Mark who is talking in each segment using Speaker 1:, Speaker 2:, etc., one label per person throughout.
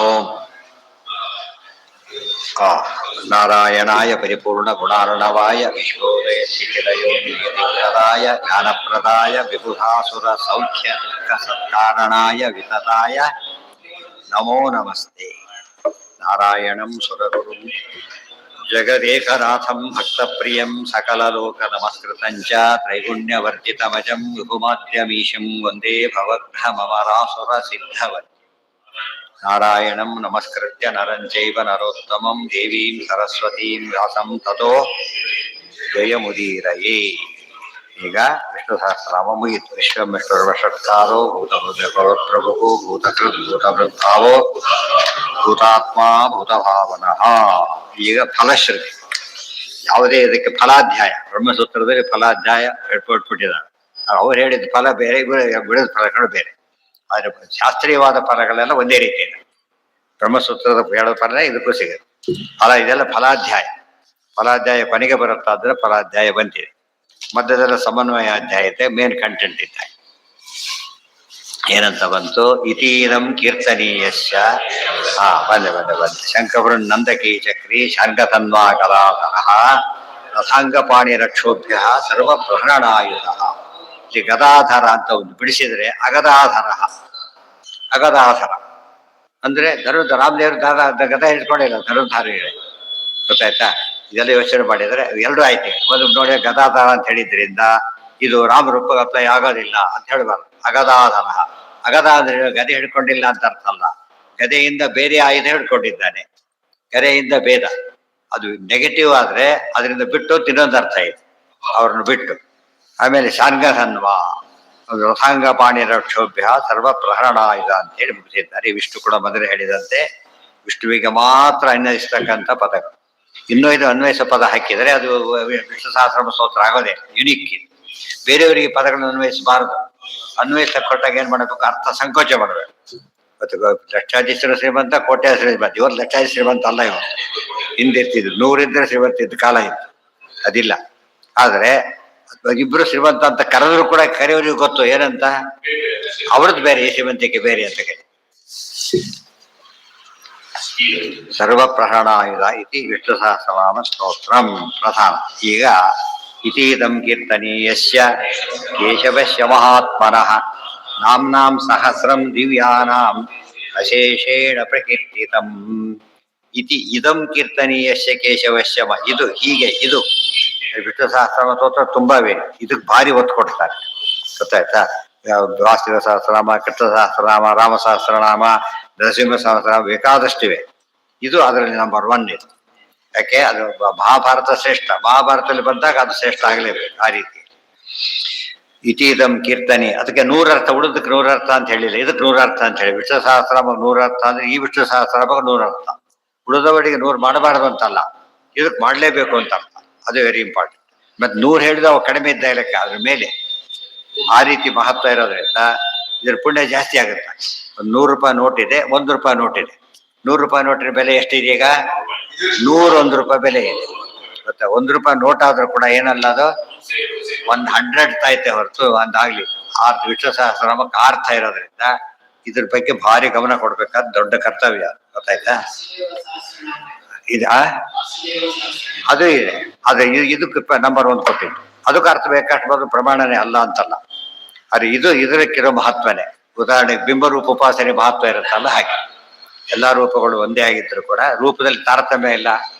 Speaker 1: ಓಂ ನಾರಾಯಣಾಯ ಪರಿಪೂರ್ಣ ಗುಣಾರ್ಣವಾಯ ವಿಶ್ವೋದಯಸ್ಥಿತಿಲಯೋನಿಯತಿಪ್ರದಾಯ ಜ್ಞಾನಪ್ರದಾಯ ವಿಬುಧಾಸುರ ಸೌಖ್ಯ ದುಃಖ ಸತ್ಕಾರಣಾಯ ವಿತತಾಯ ನಮೋ ನಮಸ್ತೆ. ನಾರಾಯಣಂ ಸುರಗುರುಂ ಜಗದೇಕನಾಥಂ ಭಕ್ತಪ್ರಿಯಂ ಸಕಲಲೋಕ ನಮಸ್ಕೃತಂ ಚ ತ್ರೈಗುಣ್ಯವರ್ಜಿತಮಜಂ ವಿಭುಮಾದ್ಯಮೀಶಂ ವಂದೇ ಭವಗ್ರಹಮರಾಸುರ ಸಿದ್ಧವತ್. ನಾರಾಯಣಂ ನಮಸ್ಕೃತ್ಯ ನರಂ ಚೈವ ನರೋತ್ತಮಂ ದೇವೀಂ ಸರಸ್ವತೀಂ ವ್ಯಾಸಂ ತತೋ ಜಯಮುದೀರಯೇ. ಈಗ ವಿಷ್ಣು ಸಹಸ್ರನಾಮ ಮುಗಿತು. ವಿಶ್ವಮಿಶ್ವರ್ವಷಟ್ಕಾರೋ ಭೂತಭೃತಪ್ರಭು ಭೂತಕೃತ್ ಭೂತಭೃದ್ಭಾವೋ ಭೂತಾತ್ಮ ಭೂತಭಾವನಃ. ಈಗ ಫಲಶ್ರುತಿ. ಯಾವುದೇ ಇದಕ್ಕೆ ಫಲಾಧ್ಯಾಯ, ಬ್ರಹ್ಮಸೂತ್ರದಲ್ಲಿ ಫಲಾಧ್ಯಾಯ ಹೇಳ್ಕೊಟ್ಬಿಟ್ಟಿದ್ದಾರೆ. ಅವ್ರು ಹೇಳಿದ ಫಲ ಬೇರೆ, ಬಿಡಿದ ಫಲಗಳು ಬೇರೆ. ಆದ್ರೆ ಶಾಸ್ತ್ರೀಯವಾದ ಫಲಗಳೆಲ್ಲ ಒಂದೇ ರೀತಿ ಇದೆ. ಬ್ರಹ್ಮಸೂತ್ರದ ಹೇಳೋ ಫಲ ಇದಕ್ಕೂ ಸಿಗುತ್ತೆ. ಫಲ ಇದೆಲ್ಲ ಫಲಾಧ್ಯಾಯ. ಫಲಾಧ್ಯಾಯ ಕೊನೆಗೆ ಬರುತ್ತಾದ್ರೆ ಫಲಾಧ್ಯಾಯ ಬಂದಿದೆ. ಮಧ್ಯದಲ್ಲ ಸಮನ್ವಯ ಅಧ್ಯಾಯತೆ, ಮೇನ್ ಕಂಟೆಂಟ್ ಇದ್ದ ಏನಂತ ಬಂತು? ಇತೀರಂ ಕೀರ್ತನೀಯಶ್ಚ. ಬಂದೆ ಶಂಕರನ್ ನಂದಕಿ ಚಕ್ರಿ ಶಾರ್ಗತನ್ವಾ ಗದಾಧರಃ ರಥಾಂಗಪಾಣಿ ರಕ್ಷೋಭ್ಯ ಸರ್ವ ಪ್ರಹರಣಾಯುಧ. ಇಲ್ಲಿ ಗದಾಧರ ಅಂತ ಒಂದು ಬಿಡಿಸಿದ್ರೆ ಅಗದಾಧರ. ಅಗದಾಧರ ಅಂದ್ರೆ ರಾಮದೇವರು ಗದ ಹಿಡ್ಕೊಂಡಿಲ್ಲ, ಧನುರ್ಧಾರಿಗಳೇ. ಗೊತ್ತಾಯ್ತಾ? ಇದೆಲ್ಲ ಯೋಚನೆ ಮಾಡಿದ್ರೆ ಎರಡು ಆಯ್ತು. ಒಂದು ನೋಡಿ ಗದಾಧರ ಅಂತ ಹೇಳಿದ್ರಿಂದ ಇದು ರಾಮರೂಪ ಅಪ್ಲೈ ಆಗೋದಿಲ್ಲ ಅಂತ ಹೇಳ್ಬಾರ್ದು. ಅಗದಾಧರ. ಅಗದ ಅಂದ್ರೆ ಗದೆ ಹಿಡ್ಕೊಂಡಿಲ್ಲ ಅಂತ ಅರ್ಥ ಅಲ್ಲ. ಗದೆಯಿಂದ ಬೇರೆ ಆಯುಧ ಹಿಡ್ಕೊಂಡಿದ್ದಾನೆ. ಗದೆಯಿಂದ ಭೇದ ಅದು ನೆಗೆಟಿವ್ ಆದ್ರೆ ಅದರಿಂದ ಬಿಟ್ಟು ತಿನ್ನೊಂದು ಅರ್ಥ ಇದೆ, ಅವ್ರನ್ನ ಬಿಟ್ಟು. ಆಮೇಲೆ ಶಾರ್ಗಧನ್ವಾ ರಥಾಂಗ ಪಾಣಿ ರಕ್ಷೋಭ್ಯ ಸರ್ವ ಪ್ರಹರಣಾಯುಧ ಅಂತ ಹೇಳಿ ಮುಗಿಸಿದ್ದಾರೆ. ವಿಷ್ಣು ಕೂಡ ಮೊದಲೇ ಹೇಳಿದಂತೆ ವಿಷ್ಣುವಿಗೆ ಮಾತ್ರ ಅನ್ವಯಿಸ್ತಕ್ಕಂಥ ಪದಗಳು. ಇನ್ನೂ ಇದು ಅನ್ವಯಿಸ ಪದ ಹಾಕಿದರೆ ಅದು ವಿಷ್ಣು ಸಹಸ್ರನಾಮ ಸ್ತೋತ್ರ ಆಗೋದೇ ಯುನಿಕ್. ಬೇರೆಯವರಿಗೆ ಪದಗಳನ್ನು ಅನ್ವಯಿಸಬಾರದು. ಅನ್ವಯಿಸ ಕೊಟ್ಟಾಗ ಏನ್ ಮಾಡಬೇಕು? ಅರ್ಥ ಸಂಕೋಚ ಮಾಡಬೇಕು. ಮತ್ತು ಲಕ್ಷಾಧೀಶ್ವರ ಶ್ರೀಮಂತ, ಕೋಟ್ಯಾಧೀಶ್ವರ ಶ್ರೀಮಂತ. ಇವತ್ತು ಲಕ್ಷಾಧೀಶ ಶ್ರೀಮಂತ ಅಲ್ಲ, ಇವರು ಹಿಂದಿರ್ತಿದ್ರು. 100 ಇದ್ರೆ ಶ್ರೀಮಂತ ಇದ್ದ ಕಾಲ ಇತ್ತು, ಅದಿಲ್ಲ. ಆದ್ರೆ ಇಬ್ರು ಶ್ರೀಮಂತ ಅಂತ ಕರೆದ್ರು ಕೂಡ ಕರೆಯವರಿಗೆ ಗೊತ್ತು ಏನಂತ, ಅವ್ರದ್ದು ಬೇರೆ, ಈ ಶ್ರೀಮಂತಿಕೆ ಬೇರೆ ಅಂತ ಕರಿ. ಸರ್ವ ಪ್ರಹರಣಾಯುಧ ಇತಿ ವಿಷ್ಣು ಸಹಸ್ರನಾಮ ಸ್ತೋತ್ರಂ ಪ್ರಧಾನ. ಈಗ ಇತೀದಂ ಕೀರ್ತನೀಯಸ್ಯ ಕೇಶವಸ್ಯ ಮಹಾತ್ಮನಃ ನಾಮ್ನಾಂ ಸಹಸ್ರಂ ದಿವ್ಯಾನಾಂ ಅಶೇಷೇಣ ಪ್ರಕೀರ್ತಿತಂ. ಇತಿ ಇದಂ ಕೀರ್ತನೀಯಸ್ಯ ಕೇಶವಸ್ಯ ಇದು ಹೀಗೆ. ಇದು ವಿಷ್ಣು ಸಹಸ್ರನಾಮ ಸ್ತೋತ್ರ ತುಂಬಾ ಬೇಕು. ಇದಕ್ಕೆ ಭಾರಿ ಒತ್ತು ಕೊಡ್ತಾರೆ. ಗೊತ್ತಾಯ್ತಾ? ವಾಸುದೇವ ಸಹಸ್ರನಾಮ, ಕೃಷ್ಣ ಸಹಸ್ರನಾಮ, ರಾಮ ಸಹಸ್ರನಾಮ, ನರಸಿಂಹ ಸಹಸ್ರನಾಮ ಬೇಕಾದಷ್ಟಿವೆ. ಇದು ಅದರಲ್ಲಿ ನಂಬರ್ 1 ಇದು. ಯಾಕೆ? ಅದು ಮಹಾಭಾರತ ಶ್ರೇಷ್ಠ. ಮಹಾಭಾರತದಲ್ಲಿ ಬಂದಾಗ ಅದು ಶ್ರೇಷ್ಠ ಆಗಲೇಬೇಕು. ಆ ರೀತಿ ಇತೀದಂ ಕೀರ್ತನೆ. ಅದಕ್ಕೆ 100 ಅರ್ಥ. ಉಳಿದಕ್ಕೆ 100 ಅರ್ಥ ಅಂತ ಹೇಳಿಲ್ಲ, ಇದಕ್ಕೆ 100 ಅರ್ಥ ಅಂತ ಹೇಳಿ. ವಿಷ್ಣು ಸಹಸ್ರನಾಮ 100 ಅರ್ಥ ಅಂದ್ರೆ ಈ ವಿಷ್ಣು ಸಹಸ್ರನಾಮ 100 ಅರ್ಥ. ಉಳಿದವರಿಗೆ 100 ಮಾಡಬಾರದು ಅಂತಲ್ಲ, ಇದಕ್ಕೆ ಮಾಡಲೇಬೇಕು ಅಂತ ಅರ್ಥ. ಅದು ವೆರಿ ಇಂಪಾರ್ಟೆಂಟ್. ಮತ್ತೆ 100 ಹೇಳಿದ ಅವ ಕಡಿಮೆ ಇದ್ದ ಲೆಕ್ಕ ಅದ್ರ ಮೇಲೆ. ಆ ರೀತಿ ಮಹತ್ವ ಇರೋದ್ರಿಂದ ಇದ್ರ ಪುಣ್ಯ ಜಾಸ್ತಿ ಆಗುತ್ತೆ. ಒಂದು 100 ರೂಪಾಯಿ ನೋಟ್ ಇದೆ, 1 ರೂಪಾಯಿ ನೋಟ್ ಇದೆ. 100 ರೂಪಾಯಿ ನೋಟಿನ ಬೆಲೆ ಎಷ್ಟಿದೆ ಈಗ? 101 ರೂಪಾಯಿ ಬೆಲೆ ಇದೆ. ಮತ್ತೆ 1 ರೂಪಾಯಿ ನೋಟ್ ಆದ್ರೂ ಕೂಡ ಏನಲ್ಲ, ಅದು 100 ಐತೆ ಹೊರತು ಒಂದಾಗ್ಲಿ. ವಿಷ್ಣು ಸಹಸ್ರನಾಮಕ್ಕೆ ಅರ್ಥ ಇರೋದ್ರಿಂದ ಇದ್ರ ಬಗ್ಗೆ ಭಾರಿ ಗಮನ ಕೊಡ್ಬೇಕಾದ ದೊಡ್ಡ ಕರ್ತವ್ಯ. ಗೊತ್ತಾಯ್ತಾ? ಅದು ಇದೆ. ಅದೇ ಇದಕ್ಕೆ ನಂಬರ್ 1 ಕೊಟ್ಟಿದ್ದು. ಅದಕ್ಕೆ ಅರ್ಥ ಬೇಕಷ್ಟು ಬಂದು ಪ್ರಮಾಣನೇ ಅಲ್ಲ ಅಂತಲ್ಲ. ಅದು ಇದಕ್ಕಿರೋ ಮಹತ್ವನೇ. ಉದಾಹರಣೆಗೆ ಬಿಂಬರೂಪ ಉಪಾಸನೆ ಮಹತ್ವ ಇರುತ್ತಲ್ಲ, ಹಾಗೆ ಎಲ್ಲಾ ರೂಪಗಳು ಒಂದೇ ಆಗಿದ್ರು ಕೂಡ ರೂಪದಲ್ಲಿ ತಾರತಮ್ಯ ಇಲ್ಲ.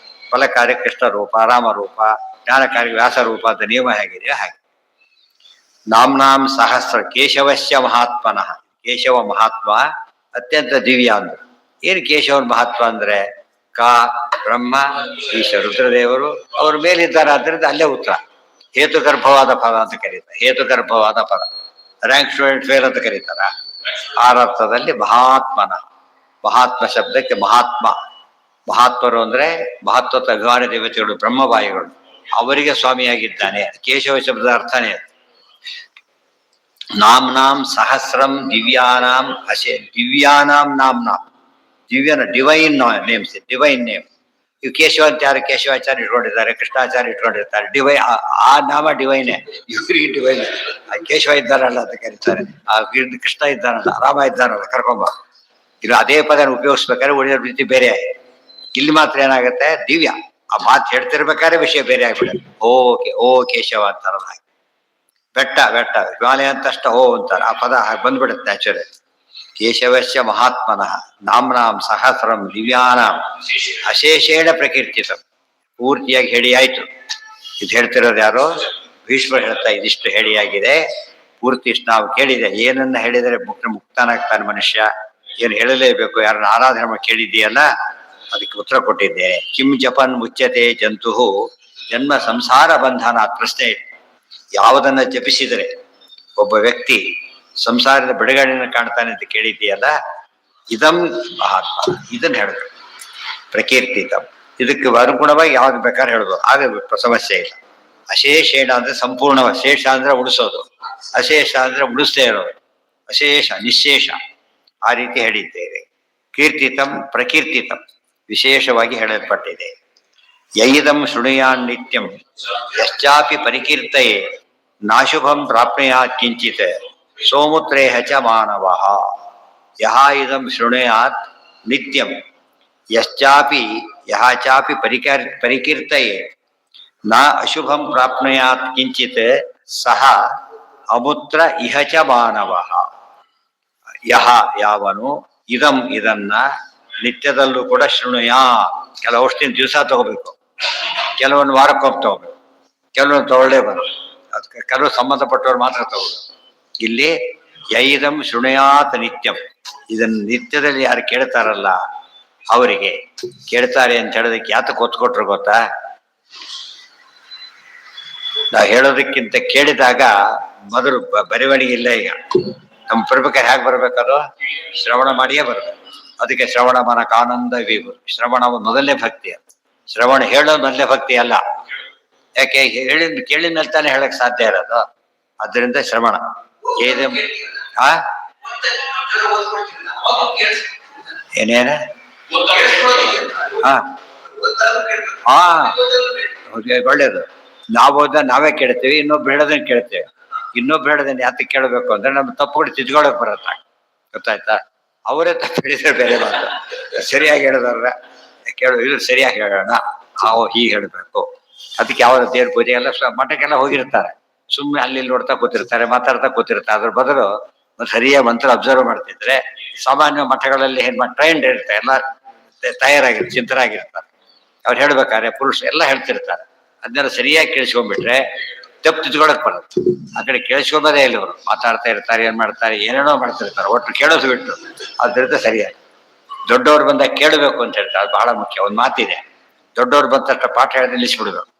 Speaker 1: ಫಲಕಾರ್ಯ ಕೃಷ್ಣ ರೂಪ, ರಾಮ ರೂಪ, ಜ್ಞಾನಕಾರ್ಯ ವ್ಯಾಸ ರೂಪ ಅಂತ ನಿಯಮ ಹೇಗಿದೆಯೋ ಹಾಗೆ. ನಾಮ್ನಾಂ ಸಹಸ್ರ ಕೇಶವಸ್ಯ ಮಹಾತ್ಮನಃ. ಕೇಶವ ಮಹಾತ್ಮ ಅತ್ಯಂತ ದಿವ್ಯ ಅಂದ್ರು. ಏನು ಕೇಶವನ ಮಹತ್ವ ಅಂದ್ರೆ ಬ್ರಹ್ಮ, ಈಶ, ರುದ್ರದೇವರು ಅವ್ರ ಮೇಲಿದ್ದಾರೆ. ಅದರಿಂದ ಅಲ್ಲೇ ಉತ್ತರ. ಹೇತುಗರ್ಭವಾದ ಪದ ಅಂತ ಕರೀತಾರೆ. ಹೇತುಗರ್ಭವಾದ ಪದ. ರ್ಯಾಂಕ್ ಸ್ಟೂಡೆಂಟ್ ಫೇಲ್ ಅಂತ ಕರೀತಾರ. ಆರರ್ಥದಲ್ಲಿ ಮಹಾತ್ಮನ. ಮಹಾತ್ಮ ಶಬ್ದಕ್ಕೆ ಮಹಾತ್ಮ. ಮಹಾತ್ಮರು ಅಂದ್ರೆ ಮಹತ್ವದ ಅಭಿಮಾನ ದೇವತೆಗಳು, ಬ್ರಹ್ಮವಾಯುಗಳು. ಅವರಿಗೆ ಸ್ವಾಮಿಯಾಗಿದ್ದಾನೆ. ಕೇಶವ ಶಬ್ದದ ಅರ್ಥನೇ. ನಾಮ್ನಾಂ ಸಹಸ್ರಂ ದಿವ್ಯಾನಾಂ ದಿವ್ಯಾನಾಂ ನಾಮ್ನಾಂ. ದಿವ್ಯನ ಡಿವೈನ್ ನೇಮ್ಸ್, ಡಿವೈನ್ ನೇಮ್. ಇವು ಕೇಶವಾಚಾರ್ಯ, ಕೇಶವಾಚಾರ್ಯ ಇಟ್ಕೊಂಡಿದ್ದಾರೆ, ಕೃಷ್ಣಾಚಾರ್ಯ ಇಟ್ಕೊಂಡಿರ್ತಾರೆ. ಆ ನಾಮ ಡಿವೈನೇ, ಇವರಿಗೆ ಡಿವೈನ್. ಕೇಶವ ಇದ್ದಾರಲ್ಲ ಅಂತ ಕರೀತಾರೆ. ಕೃಷ್ಣ ಇದ್ದಾನಲ್ಲ, ರಾಮ ಇದ್ದಾನಲ್ಲ, ಕರ್ಕೊಂಬ. ಇನ್ನು ಅದೇ ಪದ ಉಪಯೋಗಿಸ್ಬೇಕಾದ್ರೆ ಉಳಿದ ರೀತಿ ಬೇರೆ. ಇಲ್ಲಿ ಮಾತ್ರ ಏನಾಗುತ್ತೆ, ದಿವ್ಯ ಆ ಮಾತು ಹೇಳ್ತಿರ್ಬೇಕಾದ್ರೆ ವಿಷಯ ಬೇರೆ ಆಗ್ಬಿಡುತ್ತೆ. ಓಕೆ ಓ ಕೇಶವ ಅಂತಾರಲ್ಲ, ಬೆಟ್ಟ ಬೆಟ್ಟ ಹಿಮಾಲಯ ಅಂತಷ್ಟ ಓ ಅಂತಾರೆ, ಆ ಪದ ಹಾಗೆ ಬಂದ್ಬಿಡುತ್ತೆ ನ್ಯಾಚುರಲ್. ಕೇಶವಸ್ಯ ಮಹಾತ್ಮನಃ ನಾಮ್ನಾಂ ಸಹಸ್ರಂ ದಿವ್ಯಾನಾಂ ಅಶೇಷೇಣ ಪ್ರಕೀರ್ತಿತಂ. ಪೂರ್ತಿಯಾಗಿ ಹೇಳಿ ಆಯ್ತು. ಇದು ಹೇಳ್ತಿರೋದು ಯಾರು? ಭೀಷ್ಮ ಹೇಳ್ತಾ ಇದಿಷ್ಟು ಹೇಳಿಯಾಗಿದೆ, ಪೂರ್ತಿ ಇಷ್ಟು ನಾವು ಕೇಳಿದೆ. ಏನನ್ನ ಹೇಳಿದರೆ ಮುಕ್ತನಾಗ್ತಾನೆ ಮನುಷ್ಯ, ಏನು ಹೇಳಲೇಬೇಕು, ಯಾರನ್ನ ಆರಾಧನೆ ಮಾಡಿ ಕೇಳಿದ್ದೀಯಲ್ಲ, ಅದಕ್ಕೆ ಉತ್ತರ ಕೊಟ್ಟಿದ್ದೇನೆ. ಕಿಂ ಜಪನ್ ಮುಚ್ಯತೆ ಜಂತು ಜನ್ಮ ಸಂಸಾರ ಬಂಧನ. ಪ್ರಶ್ನೆ ಇದೆ, ಯಾವುದನ್ನ ಜಪಿಸಿದರೆ ಒಬ್ಬ ವ್ಯಕ್ತಿ ಸಂಸಾರದ ಬಿಡುಗಡೆಯನ್ನು ಕಾಣ್ತಾನೆ ಅಂತ ಕೇಳಿದ್ದೀಯಲ್ಲ, ಇದಂ ಮಹಾತ್ಮ, ಇದನ್ನ ಹೇಳಬೇಕು. ಪ್ರಕೀರ್ತಿತಂ, ಇದಕ್ಕೆ ಅನುಗುಣವಾಗಿ ಯಾವ್ದು ಬೇಕಾದ್ರೆ ಹೇಳ್ಬೋದು, ಆಗ ಸಮಸ್ಯೆ ಇಲ್ಲ. ಅಶೇಷೇಣ ಅಂದ್ರೆ ಸಂಪೂರ್ಣ, ಶೇಷ ಅಂದ್ರೆ ಉಳಿಸೋದು, ಅಶೇಷ ಅಂದ್ರೆ ಉಳಿಸದೇ ಇರೋದು, ಅಶೇಷ ನಿಶೇಷ, ಆ ರೀತಿ ಹೇಳಿದ್ದೇವೆ. ಕೀರ್ತಿತಂ ಪ್ರಕೀರ್ತಿತಂ, ವಿಶೇಷವಾಗಿ ಹೇಳಲ್ಪಟ್ಟಿದೆ. ಯೈದಂ ಶೃಣುಯಾನ್ ನಿತ್ಯಂ ಯಶ್ಚಾಪಿ ಪರಿಕೀರ್ತಯೇ ನಾಶುಭಂ ಪ್ರಾಪ್ನುಯಾತ್ ಕಿಂಚಿತ್ ಸೋಮುತ್ರೇಹ ಚ ಮಾನವಃ. ಯಹ ಇದಂ ಶೃಣುಯಾತ್ ನಿತ್ಯಂ ಯಶ್ಚಾಪಿ ಯಹ ಚಾಪಿ ಪರಿಕೀರ್ತಯೇ ನ ಅಶುಭಂ ಪ್ರಾಪ್ನುಯಾತ್ ಕಿಂಚಿತ್ ಸಹ ಅಮುತ್ರ ಇಹ ಚ ಮಾನವಃ. ಯಹ ಯಾವನು ಇದಂ ಇದನ್ನ ನಿತ್ಯದಲ್ಲೂ ಕೂಡ ಶೃಣುಯಾ, ಕೆಲವು ಔಷಧಿ ದಿವಸ ತಗೋಬೇಕು, ಕೆಲವೊಂದು ವಾರಕ್ಕೊಮ್ಮೆ ತಗೋಬೇಕು, ಕೆಲವೊಂದು ತಗೊಳ್ಳೇಬಾರದು, ಅದಕ್ಕೆ ಕೆಲವು ಸಂಬಂಧಪಟ್ಟವ್ರು ಮಾತ್ರ ತಗೋಬೇಕು. ಇಲ್ಲಿ ಯೈದಂ ಶೃಣುಯಾತ್ ನಿತ್ಯಂ, ಇದನ್ನು ನಿತ್ಯದಲ್ಲಿ ಯಾರು ಕೇಳ್ತಾರಲ್ಲ ಅವರಿಗೆ ಕೇಳ್ತಾರೆ ಅಂತ ಹೇಳೋದಕ್ಕೆ ಯಾತಕ್ಕೆ ಒತ್ತು ಕೊಟ್ರು ಗೊತ್ತಾ? ನಾವು ಹೇಳೋದಕ್ಕಿಂತ ಕೇಳಿದಾಗ ಮೊದಲು ಬರವಣಿಗೆ ಇಲ್ಲ. ಈಗ ನಮ್ಮ ಬರ್ಬೇಕಾದ್ರೆ ಹೇಗೆ ಬರ್ಬೇಕದು? ಶ್ರವಣ ಮಾಡಿಯೇ ಬರ್ಬೇಕು. ಅದಕ್ಕೆ ಶ್ರವಣ ಮನಕ ಆನಂದ ವಿಭು, ಶ್ರವಣ ಮೊದಲನೇ ಭಕ್ತಿ. ಶ್ರವಣ ಹೇಳೋದು ಮೊದಲನೇ ಭಕ್ತಿ ಅಲ್ಲ. ಯಾಕೆ? ಕೇಳಿದ ಮೇಲೆ ತಾನೇ ಹೇಳಕ್ ಸಾಧ್ಯ ಇರೋದು. ಅದರಿಂದ ಶ್ರವಣ ಏನೇ ಏನೇನ ಒಳ್ಳೇದು. ನಾವು ಹೋದ ನಾವೇ ಕೇಳ್ತೇವೆ, ಇನ್ನೊಬ್ಬ ಹೇಳೋದನ್ನ ಕೇಳ್ತೇವೆ. ಇನ್ನೊಬ್ಬ ಹೇಳೋದನ್ನ ಯಾತಕ್ಕೆ ಕೇಳಬೇಕು ಅಂದ್ರೆ ನಮ್ ತಪ್ಪುಗಳು ತಿದ್ಕೊಳಕ್ ಬರತ್ತ. ಗೊತ್ತಾಯ್ತಾ? ಅವರೇ ತಪ್ಪು ಹೇಳಿದ್ರೆ ಬೇರೆ ಮಾತು. ಸರಿಯಾಗಿ ಹೇಳಿದವ್ರ ಕೇಳು, ಇದು ಸರಿಯಾಗಿ ಹೇಳೋಣ, ನಾವು ಹೀಗೆ ಹೇಳ್ಬೇಕು. ಅದಕ್ಕೆ ಯಾವ ದೇವ್ರ ಪೂಜೆ ಎಲ್ಲ ಮಠಕ್ಕೆಲ್ಲ ಹೋಗಿರ್ತಾರೆ, ಸುಮ್ಮನೆ ಅಲ್ಲಿ ನೋಡ್ತಾ ಕೂತಿರ್ತಾರೆ, ಮಾತಾಡ್ತಾ ಕೂತಿರ್ತಾರೆ. ಅದ್ರ ಬದಲು ಸರಿಯಾಗಿ ಮಂತ್ರ ಅಬ್ಸರ್ವ್ ಮಾಡ್ತಿದ್ರೆ, ಸಾಮಾನ್ಯ ಮಠಗಳಲ್ಲಿ ಏನ್ ಟ್ರೈಂಡ್ ಇರ್ತಾರೆ, ಎಲ್ಲ ತಯಾರಾಗಿರ್ತಾರೆ, ಚಿಂತರಾಗಿರ್ತಾರೆ. ಅವ್ರು ಹೇಳ್ಬೇಕಾದ್ರೆ ಪುರುಷ ಎಲ್ಲ ಹೇಳ್ತಿರ್ತಾರೆ. ಅದನ್ನೆಲ್ಲ ಸರಿಯಾಗಿ ಕೇಳಿಸ್ಕೊಂಡ್ಬಿಟ್ರೆ ತಪ್ಪು ತಿದ್ಕೊಳಕ್ ಬರುತ್ತೆ. ಆ ಕಡೆ ಕೇಳಿಸ್ಕೊಂಬದೇ ಇಲ್ಲ, ಅವರು ಮಾತಾಡ್ತಾ ಇರ್ತಾರೆ, ಏನ್ ಮಾಡ್ತಾರೆ, ಏನೇನೋ ಮಾಡ್ತಿರ್ತಾರೆ, ಒಟ್ಟು ಕೇಳೋದು ಬಿಟ್ಟು. ಅದ್ರಿಂದ ಸರಿಯಾಗಿ ದೊಡ್ಡವ್ರು ಬಂದಾಗ ಕೇಳಬೇಕು ಅಂತ ಹೇಳ್ತಾರೆ. ಅದು ಬಹಳ ಮುಖ್ಯ. ಒಂದು ಮಾತಿದೆ, ದೊಡ್ಡವ್ರು ಬಂದ ತಕ್ಷಣ ಪಾಠ ಹೇಳಿ ನಿಲ್ಲಿಸ್ಬಿಡ್ಬೇಕು.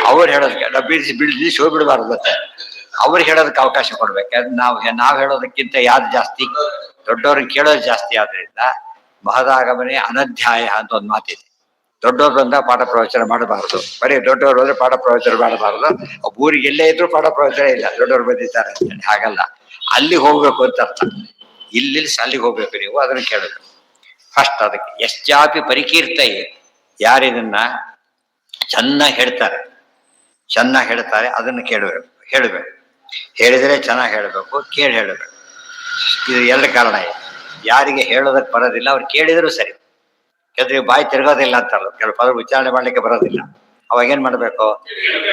Speaker 1: ಅವ್ರು ಹೇಳೋದಕ್ಕೆ ನಾವು ಬಿಡಿಸಿ ಹೋಗ್ಬಿಡ್ಬಾರ್ದು. ಮತ್ತೆ ಅವ್ರಿಗೆ ಹೇಳೋದಕ್ಕೆ ಅವಕಾಶ ಕೊಡ್ಬೇಕು. ನಾವ್ ಹೇಳೋದಕ್ಕಿಂತ ಯಾವ್ದು ಜಾಸ್ತಿ? ದೊಡ್ಡವ್ರಿಗೆ ಕೇಳೋದು ಜಾಸ್ತಿ. ಆದ್ರಿಂದ ಮಹದಾಗಮನೆ ಅನಧ್ಯಾಯ ಅಂತ ಒಂದು ಮಾತಿದೆ. ದೊಡ್ಡವ್ರು ಬಂದ ಪಾಠ ಪ್ರವಚನ ಮಾಡಬಾರ್ದು. ಬರೀ ದೊಡ್ಡವ್ರು ಹೋದ್ರೆ ಪಾಠ ಪ್ರವಚನ ಮಾಡಬಾರ್ದು. ಊರಿಗೆ ಎಲ್ಲೇ ಇದ್ರು ಪಾಠ ಪ್ರವಚನ ಇಲ್ಲ, ದೊಡ್ಡವ್ರು ಬಂದಿದ್ದಾರೆ ಅಂತೇಳಿ. ಹಾಗಲ್ಲ, ಅಲ್ಲಿಗೆ ಹೋಗ್ಬೇಕು ಅಂತ ಅರ್ಥ. ಇಲ್ಲಿ ಅಲ್ಲಿಗೆ ಹೋಗ್ಬೇಕು. ನೀವು ಅದನ್ನ ಕೇಳಬೇಕು ಫಸ್ಟ್. ಅದಕ್ಕೆ ಎಷ್ಟಾಪಿ ಪರಿಕೀರ್ತಯೇ, ಯಾರಿದನ್ನ ಚೆನ್ನಾಗಿ ಹೇಳ್ತಾರೆ ಅದನ್ನ ಹೇಳಬೇಕು. ಹೇಳಿದರೆ ಚೆನ್ನಾಗಿ ಹೇಳಬೇಕು, ಕೇಳಿ ಹೇಳಬೇಕು. ಇದು ಎರಡು ಕಾರಣ ಇದೆ. ಯಾರಿಗೆ ಹೇಳೋದಕ್ಕೆ ಬರೋದಿಲ್ಲ ಅವ್ರು ಕೇಳಿದ್ರು ಸರಿ. ಯಾಕಂದ್ರೆ ಬಾಯಿ ತಿರ್ಗೋದಿಲ್ಲ ಅಂತಾರಲ್ಲ, ಕೆಲವು ಪದ ಉಚ್ಚಾರಣೆ ಮಾಡ್ಲಿಕ್ಕೆ ಬರೋದಿಲ್ಲ. ಅವಾಗ ಏನ್ ಮಾಡ್ಬೇಕು?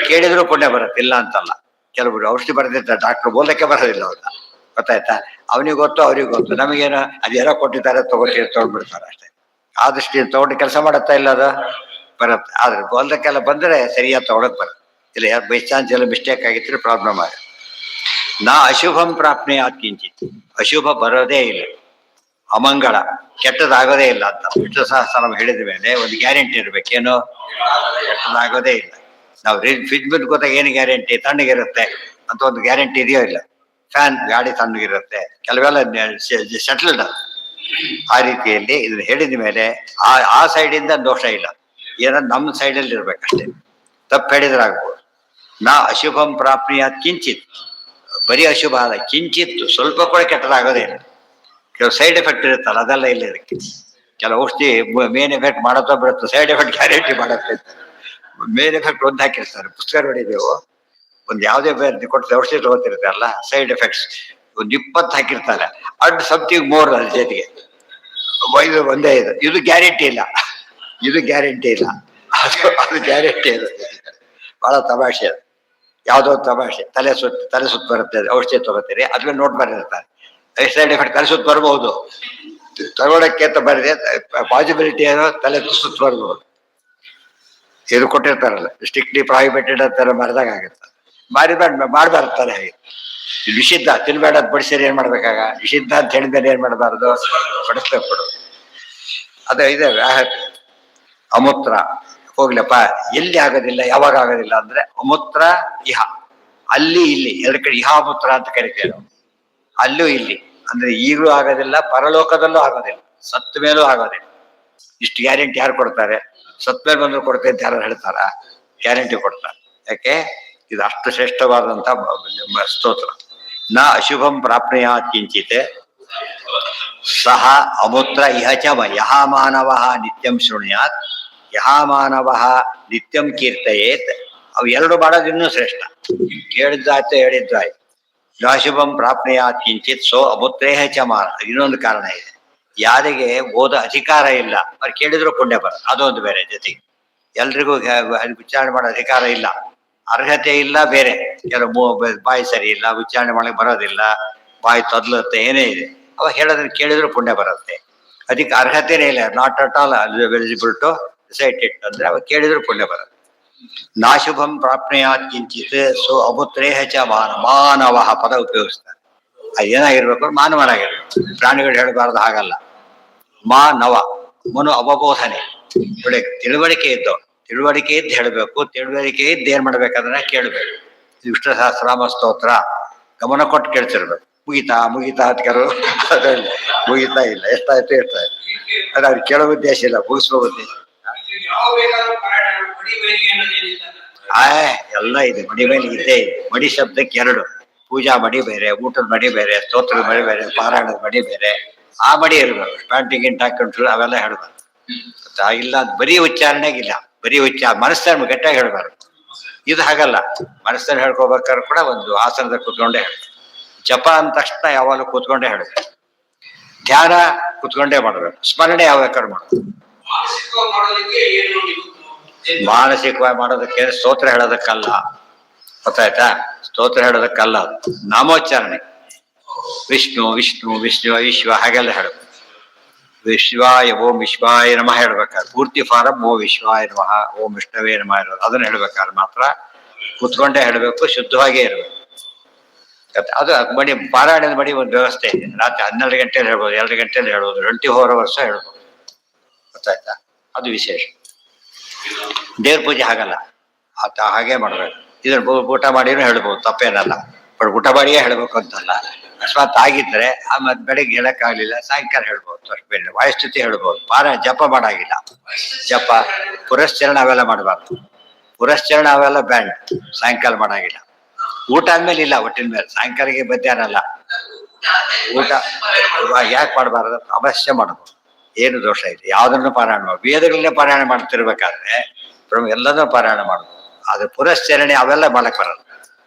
Speaker 1: ಕೇಳಿದ್ರು ಪುಣ್ಯ ಬರುತ್ತೆ, ಇಲ್ಲ ಅಂತಲ್ಲ. ಕೆಲವರು ಔಷಧಿ ಬರೆದಿರ್ತಾರೆ, ಡಾಕ್ಟರ್ ಓದಕ್ಕೆ ಬರೋದಿಲ್ಲ ಅವ್ರನ್ನ. ಗೊತ್ತಾಯ್ತಾ? ಅವನಿಗೆ ಗೊತ್ತು, ಅವ್ರಿಗೆ ಗೊತ್ತು. ನಮಗೇನು ಅದೇನೋ ಕೊಟ್ಟಿದ್ದಾರೆ ತಗೊಂಡ್ಬಿಡ್ತಾರೆ ಅಷ್ಟೇ. ಆ ದೃಷ್ಟಿಯಿಂದ ತಗೊಂಡು ಕೆಲಸ ಮಾಡುತ್ತಾ ಇಲ್ಲ, ಅದು ಬರುತ್ತೆ. ಆದ್ರೆ ಓದಕ್ಕೆಲ್ಲ ಬಂದ್ರೆ ಸರಿಯಾಗಿ ತಗೊಳಕ್ ಬರುತ್ತೆ. ಇಲ್ಲ ಯಾರು ಬೈ ಚಾನ್ಸ್ ಎಲ್ಲ ಮಿಸ್ಟೇಕ್ ಆಗಿದ್ರೆ ಪ್ರಾಬ್ಲಮ್ ಆಗುತ್ತೆ. ನಾ ಅಶುಭಂ ಪ್ರಾಪ್ನೆ ಕಿಂಚಿತ್, ಅಶುಭ ಬರೋದೇ ಇಲ್ಲ, ಅಮಂಗಳ ಕೆಟ್ಟದಾಗೋದೇ ಇಲ್ಲ ಅಂತ ವಿಷ್ಣು ಸಹಸ್ರನಾಮ ಹೇಳಿದ ಮೇಲೆ ಒಂದು ಗ್ಯಾರಂಟಿ ಇರ್ಬೇಕೇನು? ಕೆಟ್ಟದಾಗೋದೇ ಇಲ್ಲ. ನಾವು ಫ್ರಿಜ್ ಬಂದು ಗೊತ್ತಾಗ ಏನು ಗ್ಯಾರಂಟಿ? ತಣ್ಣಗಿರುತ್ತೆ ಅಂತ ಒಂದು ಗ್ಯಾರಂಟಿ ಇದೆಯೋ ಇಲ್ಲ. ಫ್ಯಾನ್ ಗಾಡಿ ತಣ್ಣಗಿರುತ್ತೆ, ಕೆಲವೆಲ್ಲ ಸೆಟ್ಲ್ಡ್. ಆ ರೀತಿಯಲ್ಲಿ ಇದನ್ನ ಹೇಳಿದ ಮೇಲೆ ಆ ಸೈಡಿಂದ ದೋಷ ಇಲ್ಲ, ಏನೋ ನಮ್ಮ ಸೈಡಲ್ಲಿ ಇರ್ಬೇಕಷ್ಟೇ. ತಪ್ಪು ಹೇಳಿದ್ರಾಗ್ಬೋದು. ನಾ ಅಶುಭಂ ಪ್ರಾಪ್ನಿಯಾತ್ ಕಿಂಚಿತ್, ಬರೀ ಅಶುಭ ಅಲ್ಲ, ಕಿಂಚಿತ್ತು ಸ್ವಲ್ಪ ಕೂಡ ಕೆಟ್ಟದಾಗೋದೇ ಇಲ್ಲ. ಕೆಲವು ಸೈಡ್ ಎಫೆಕ್ಟ್ ಇರುತ್ತಲ್ಲ, ಅದೆಲ್ಲ ಇಲ್ಲ ಇದಕ್ಕೆ. ಕೆಲವು ಔಷಧಿ ಮೇನ್ ಎಫೆಕ್ಟ್ ಮಾಡತ್ತೋ ಬಿಡುತ್ತೋ, ಸೈಡ್ ಎಫೆಕ್ಟ್ ಗ್ಯಾರಂಟಿ ಮಾಡತ್ತೆ. ಮೇನ್ ಎಫೆಕ್ಟ್ ಒಂದು ಹಾಕಿರ್ತಾರೆ. ಪುಸ್ತಕ ನೋಡಿದೆವು, ಒಂದು ಯಾವುದೇ ಬೇರೆ ಕೊಟ್ಟು ಔಷಧಿ ತಗೋತಿರ್ತಾರಲ್ಲ, ಸೈಡ್ ಎಫೆಕ್ಟ್ಸ್ ಒಂದು 20 ಹಾಕಿರ್ತಾರೆ. ಅಂಡ್ ಸಮಥಿಂಗ್ ಮೋರ್ ಅದ್ರ ಜೊತೆಗೆ. ಇದು ಒಂದೇ ಇದು ಗ್ಯಾರಂಟಿ ಇಲ್ಲ. ಇದು ಗ್ಯಾರಂಟಿ ಇಲ್ಲ, ಅದು ಗ್ಯಾರಂಟಿ ಇದೆ. ಬಹಳ ತಮಾಷೆ ಅದು. ಯಾವುದೋ ತಮಾಷೆ, ತಲೆ ಸುತ್ತ ಬರುತ್ತೆ, ಔಷಧಿ ತಗೋತೀರಿ, ಅದ್ರಲ್ಲಿ ನೋಟ್ ಬರೆದಿರ್ತಾರೆ ಸೈಡ್ ಎಫೆಕ್ಟ್ ತಲೆ ಸುತ್ತ ಬರ್ಬೋದು, ತಗೊಳಕ್ಕೆ ಅಂತ ಬರೆದೆ ಪಾಸಿಬಿಲಿಟಿ ಏನೋ ತಲೆ ಸುತ್ತ ಬರ್ಬೋದು. ಇದು ಕೊಟ್ಟಿರ್ತಾರಲ್ಲ ಸ್ಟ್ರಿಕ್ಟ್ಲಿ ಪ್ರಾಹಿಬಿಟೆಡ್ ಅಂತಾರೆ, ಮರದಾಗ ಆಗುತ್ತೆ. ಮಾಡಬಾರ್ದು ತಾನೆ. ಹಾಗೆ ನಿಷಿದ್ಧ ತಿನ್ಬೇಡ ಅಂತ ಬಡಿಸಿದ್ರೆ ಏನ್ ಮಾಡ್ಬೇಕಾಗ, ನಿಷಿದ್ಧ ಅಂತ ಹೇಳಿದ್ರೆ ಏನ್ ಮಾಡಬಾರ್ದು, ಬಡಿಸ್ಬೇಕು ಕೊಡೋದು. ಅದೇ ಇದೆ ವ್ಯಾಹತಿ. ಅಮೂತ್ರ ಹೋಗ್ಲಪ್ಪ, ಎಲ್ಲಿ ಆಗೋದಿಲ್ಲ ಯಾವಾಗ ಆಗೋದಿಲ್ಲ ಅಂದ್ರೆ ಅಮೂತ್ರ ಇಹ, ಅಲ್ಲಿ ಇಲ್ಲಿ ಎರಡು ಕಡೆ ಇಹಾಮೂತ್ರ ಅಂತ ಕರಿತೇವೆ. ಅಲ್ಲೂ ಇಲ್ಲಿ ಅಂದ್ರೆ ಈಗಲೂ ಆಗೋದಿಲ್ಲ, ಪರಲೋಕದಲ್ಲೂ ಆಗೋದಿಲ್ಲ, ಸತ್ತ ಮೇಲೂ ಆಗೋದಿಲ್ಲ. ಇಷ್ಟು ಗ್ಯಾರಂಟಿ ಯಾರು ಕೊಡ್ತಾರೆ? ಸತ್ ಮೇಲೆ ಬಂದ್ರು ಕೊಡ್ತೇವೆ ಅಂತ ಯಾರು ಹೇಳ್ತಾರ? ಗ್ಯಾರಂಟಿ ಕೊಡ್ತಾರೆ. ಯಾಕೆ? ಇದು ಅಷ್ಟು ಶ್ರೇಷ್ಠವಾದಂತ ಸ್ತೋತ್ರ. ನ ಅಶುಭಂ ಪ್ರಾಪ್ನುಯಾತ್ ಕಿಂಚಿತ್ ಸಹ ಅಮೂತ್ರ ಇಹ ಚ ಯಹ ಮಾನವ ನಿತ್ಯಂ ಶೃಣುಯಾತ್ ಯಹ ಮಾನವ ನಿತ್ಯಂ ಕೀರ್ತಯೇತ್. ಅವು ಎರಡು ಮಾಡೋದು ಇನ್ನೂ ಶ್ರೇಷ್ಠ. ಕೇಳಿದ್ದಾಯ್ತು, ಹೇಳಿದ್ದಾಯ್ತು. ನಾಶುಭಂ ಪ್ರಾಪ್ನುಯಾತ್ ಕಿಂಚಿತ್ ಸೋ ಅಮೂತ್ರೇಹ ಚ ಮಾನ. ಇನ್ನೊಂದು ಕಾರಣ ಇದೆ, ಯಾರಿಗೆ ಓದ ಅಧಿಕಾರ ಇಲ್ಲ ಅವ್ರು ಕೇಳಿದ್ರು ಪುಣ್ಯ ಬರೋದು, ಅದೊಂದು ಬೇರೆ. ಜೊತೆಗೆ ಎಲ್ರಿಗೂ ಉಚ್ಚಾರಣೆ ಮಾಡೋ ಅಧಿಕಾರ ಇಲ್ಲ, ಅರ್ಹತೆ ಇಲ್ಲ. ಬೇರೆ ಕೆಲವು ಬಾಯಿ ಸರಿ ಇಲ್ಲ, ಉಚ್ಚಾರಣೆ ಮಾಡಕ್ಕೆ ಬರೋದಿಲ್ಲ, ಬಾಯಿ ತೊದ್ಲುತ್ತೆ, ಏನೇ ಇದೆ, ಅವಾಗ ಹೇಳೋದನ್ನ ಕೇಳಿದ್ರು ಪುಣ್ಯ ಬರುತ್ತೆ. ಅದಕ್ಕೆ ಅರ್ಹತೆನೇ ಇಲ್ಲ, not at all eligible to recite it ಅಂದ್ರೆ ಅವಾಗ ಕೇಳಿದ್ರು ಪುಣ್ಯ ಬರುತ್ತೆ. ನಾಶುಭಂ ಪ್ರಾಪ್ನುಯಾತ್ ಕಿಂಚಿತ್ ಸೋ ಅಮೂತ್ರೇಹ ಚ ಮಾನವ ಪದ ಉಪಯೋಗಿಸ್ತಾರೆ. ಅದೇನಾಗಿರ್ಬೇಕು? ಮಾನವನಾಗಿರ್ಬೇಕು. ಪ್ರಾಣಿಗಳು ಹೇಳಬಾರ್ದು, ಹಾಗಲ್ಲ. ಮಾನವ ಮನು ಅವಬೋಧನೆ, ತಿಳುವಳಿಕೆ ಇದ್ದವ್, ತಿಳುವಳಿಕೆ ಇದ್ದು ಹೇಳಬೇಕು. ತಿಳುವಳಿಕೆ ಇದ್ದು ಏನ್ ಮಾಡ್ಬೇಕಂದ್ರೆ ಕೇಳಬೇಕು. ವಿಷ್ಣು ಸಹಸ್ರನಾಮ ಸ್ತೋತ್ರ ಗಮನ ಕೊಟ್ಟು ಕೇಳ್ತಿರ್ಬೇಕು. ಮುಗಿತಾ ಅಂತ ಕೆಲವು ಮುಗಿತಾ ಇಲ್ಲ, ಎಷ್ಟಾಯ್ತು ಎಷ್ಟಾಯ್ತು, ಅದ್ರ ಅವ್ರು ಕೇಳೋ ಉದ್ದೇಶ ಇಲ್ಲ, ಮುಗಿಸ್ಕೋ ಉದ್ದೇಶ. ಎಲ್ಲ ಇದೆ ಮಡಿ ಮೇಲೆ ಇದ್ದೇ ಇದೆ. ಮಡಿ ಶಬ್ದಕ್ಕೆ ಎರಡು, ಪೂಜಾ ಮಡಿ ಬೇರೆ, ಊಟದ ಮಡಿ ಬೇರೆ, ಸ್ತೋತ್ರದ ಮಡಿ ಬೇರೆ, ಪಾರಾಯಣದ ಮಡಿ ಬೇರೆ. ಆ ಮಡಿ ಇರ್ಬೇಕು. ಪ್ಯಾಂಟಿಗೆ ಇಂಟ ಹಾಕೊಂಡ್ರು ಅವೆಲ್ಲ ಹೇಳ್ಬಾರ್ದು. ಇಲ್ಲ ಬರೀ ಉಚ್ಚಾರಣೆಗಿಲ್ಲ, ಬರೀ ಮನಸ್ಸನ್ನು ಗಟ್ಟಾಗಿ ಹೇಳ್ಬಾರ್ದು. ಇದು ಹಾಗಲ್ಲ, ಮನಸ್ಸಲ್ಲಿ ಹೇಳ್ಕೋಬೇಕಾದ್ರೆ ಕೂಡ ಒಂದು ಆಸನದ ಕೂತ್ಕೊಂಡೇ ಹೇಳ್ಬೇಕು. ಜಪ ಅಂದ ತಕ್ಷಣ ಯಾವಾಗಲೂ ಕೂತ್ಕೊಂಡೇ ಹೇಳ್ಬೇಕು. ಧ್ಯಾನ ಕೂತ್ಕೊಂಡೇ ಮಾಡ್ಬೇಕು. ಸ್ಮರಣೆ ಯಾವ ಬೇಕಾದ್ರೂ ಮಾಡ್ಬೇಕು. ಮಾನಸಿಕವಾಗಿ ಮಾಡೋದಕ್ಕೆ ಸ್ತೋತ್ರ ಹೇಳೋದಕ್ಕಲ್ಲ, ಗೊತ್ತಾಯ್ತಾ? ಸ್ತೋತ್ರ ಹೇಳೋದಕ್ಕಲ್ಲ, ನಾಮೋಚ್ಚಾರಣೆ. ವಿಷ್ಣು ವಿಷ್ಣು ವಿಷ್ಣು ವಿಶ್ವ ಹಾಗೆಲ್ಲ ಹೇಳಬೇಕು. ವಿಶ್ವಾಯ ಓಂ ವಿಶ್ವಾಯ ನಮಃ ಹೇಳ್ಬೇಕಾದ್ರೆ ಪೂರ್ತಿ ಫಾರಂ ಓ ವಿಶ್ವಾಯ ನಮಃ ಓಂ ವಿಷ್ಣವೇ ನಮಃ ಇರೋದು, ಅದನ್ನ ಹೇಳ್ಬೇಕಾದ್ರೆ ಮಾತ್ರ ಕೂತ್ಕೊಂಡೇ ಹೇಳಬೇಕು, ಶುದ್ಧವಾಗೇ ಇರಬೇಕು. ಅದು ಮಡಿ ಪಾರಾಯಣದ ಮಡಿ ಒಂದು ವ್ಯವಸ್ಥೆ ಇದೆ. ರಾತ್ರಿ 12 ಗಂಟೆಯಲ್ಲಿ ಹೇಳ್ಬೋದು, 2 ಗಂಟೆಯಲ್ಲಿ ಹೇಳ್ಬೋದು, 24 hours ಹೇಳ್ಬೋದು. ಗೊತ್ತಾಯ್ತಾ? ಅದು ವಿಶೇಷ. ದೇವ್ರ ಪೂಜೆ ಹಾಗಲ್ಲ, ಹಾಗೆ ಮಾಡ್ಬೇಕು. ಇದನ್ನ ಊಟ ಮಾಡಿನೂ ಹೇಳ್ಬೋದು, ತಪ್ಪೇನಲ್ಲ. ಬಟ್ ಊಟ ಮಾಡಿಯೇ ಹೇಳ್ಬೇಕು ಅಂತಲ್ಲ. ಅಕಸ್ಮಾತ್ ಆಗಿದ್ರೆ ಆಮೇಲೆ ಬೆಳಿಗ್ಗೆ ಹೇಳಕ್ಕಾಗ್ಲಿಲ್ಲ, ಸಾಯಂಕಾಲ ಹೇಳ್ಬೋದು. ವಾಯುಸ್ತುತಿ ಹೇಳ್ಬೋದು. ಜಪ ಮಾಡಾಗಿಲ್ಲ, ಜಪ ಪುರಶ್ಚರಣ ಅವೆಲ್ಲ ಮಾಡಬಾರ್ದು. ಪುರಶ್ಚರಣ ಅವೆಲ್ಲ ಬ್ಯಾಂಡ್ ಸಾಯಂಕಾಲ ಮಾಡಾಗಿಲ್ಲ. ಊಟ ಆದ್ಮೇಲೆ ಇಲ್ಲ, ಒಟ್ಟಿನ ಮೇಲೆ ಸಾಯಂಕಾಲಕ್ಕೆ ಮಧ್ಯಾಹ್ನ ಅಲ್ಲ. ಊಟ ಯಾಕೆ ಮಾಡಬಾರ್ದು? ಅವಶ್ಯ ಮಾಡ್ಬೋದು, ಏನು ದೋಷ ಇದೆ. ಯಾವ್ದನ್ನು ಪಾರಾಯಣ ಮಾಡ್ಬೋದು. ವೇದಗಳನ್ನೇ ಪಾರಾಯಣ ಮಾಡ್ತಿರ್ಬೇಕಾದ್ರೆ ಎಲ್ಲದನ್ನೂ ಪಾರಾಯಣ ಮಾಡ್ಬೋದು. ಆದ್ರೆ ಪುರಶ್ಚರಣೆ ಅವೆಲ್ಲ ಮಾಡಕ್ ಬರಲ್ಲ.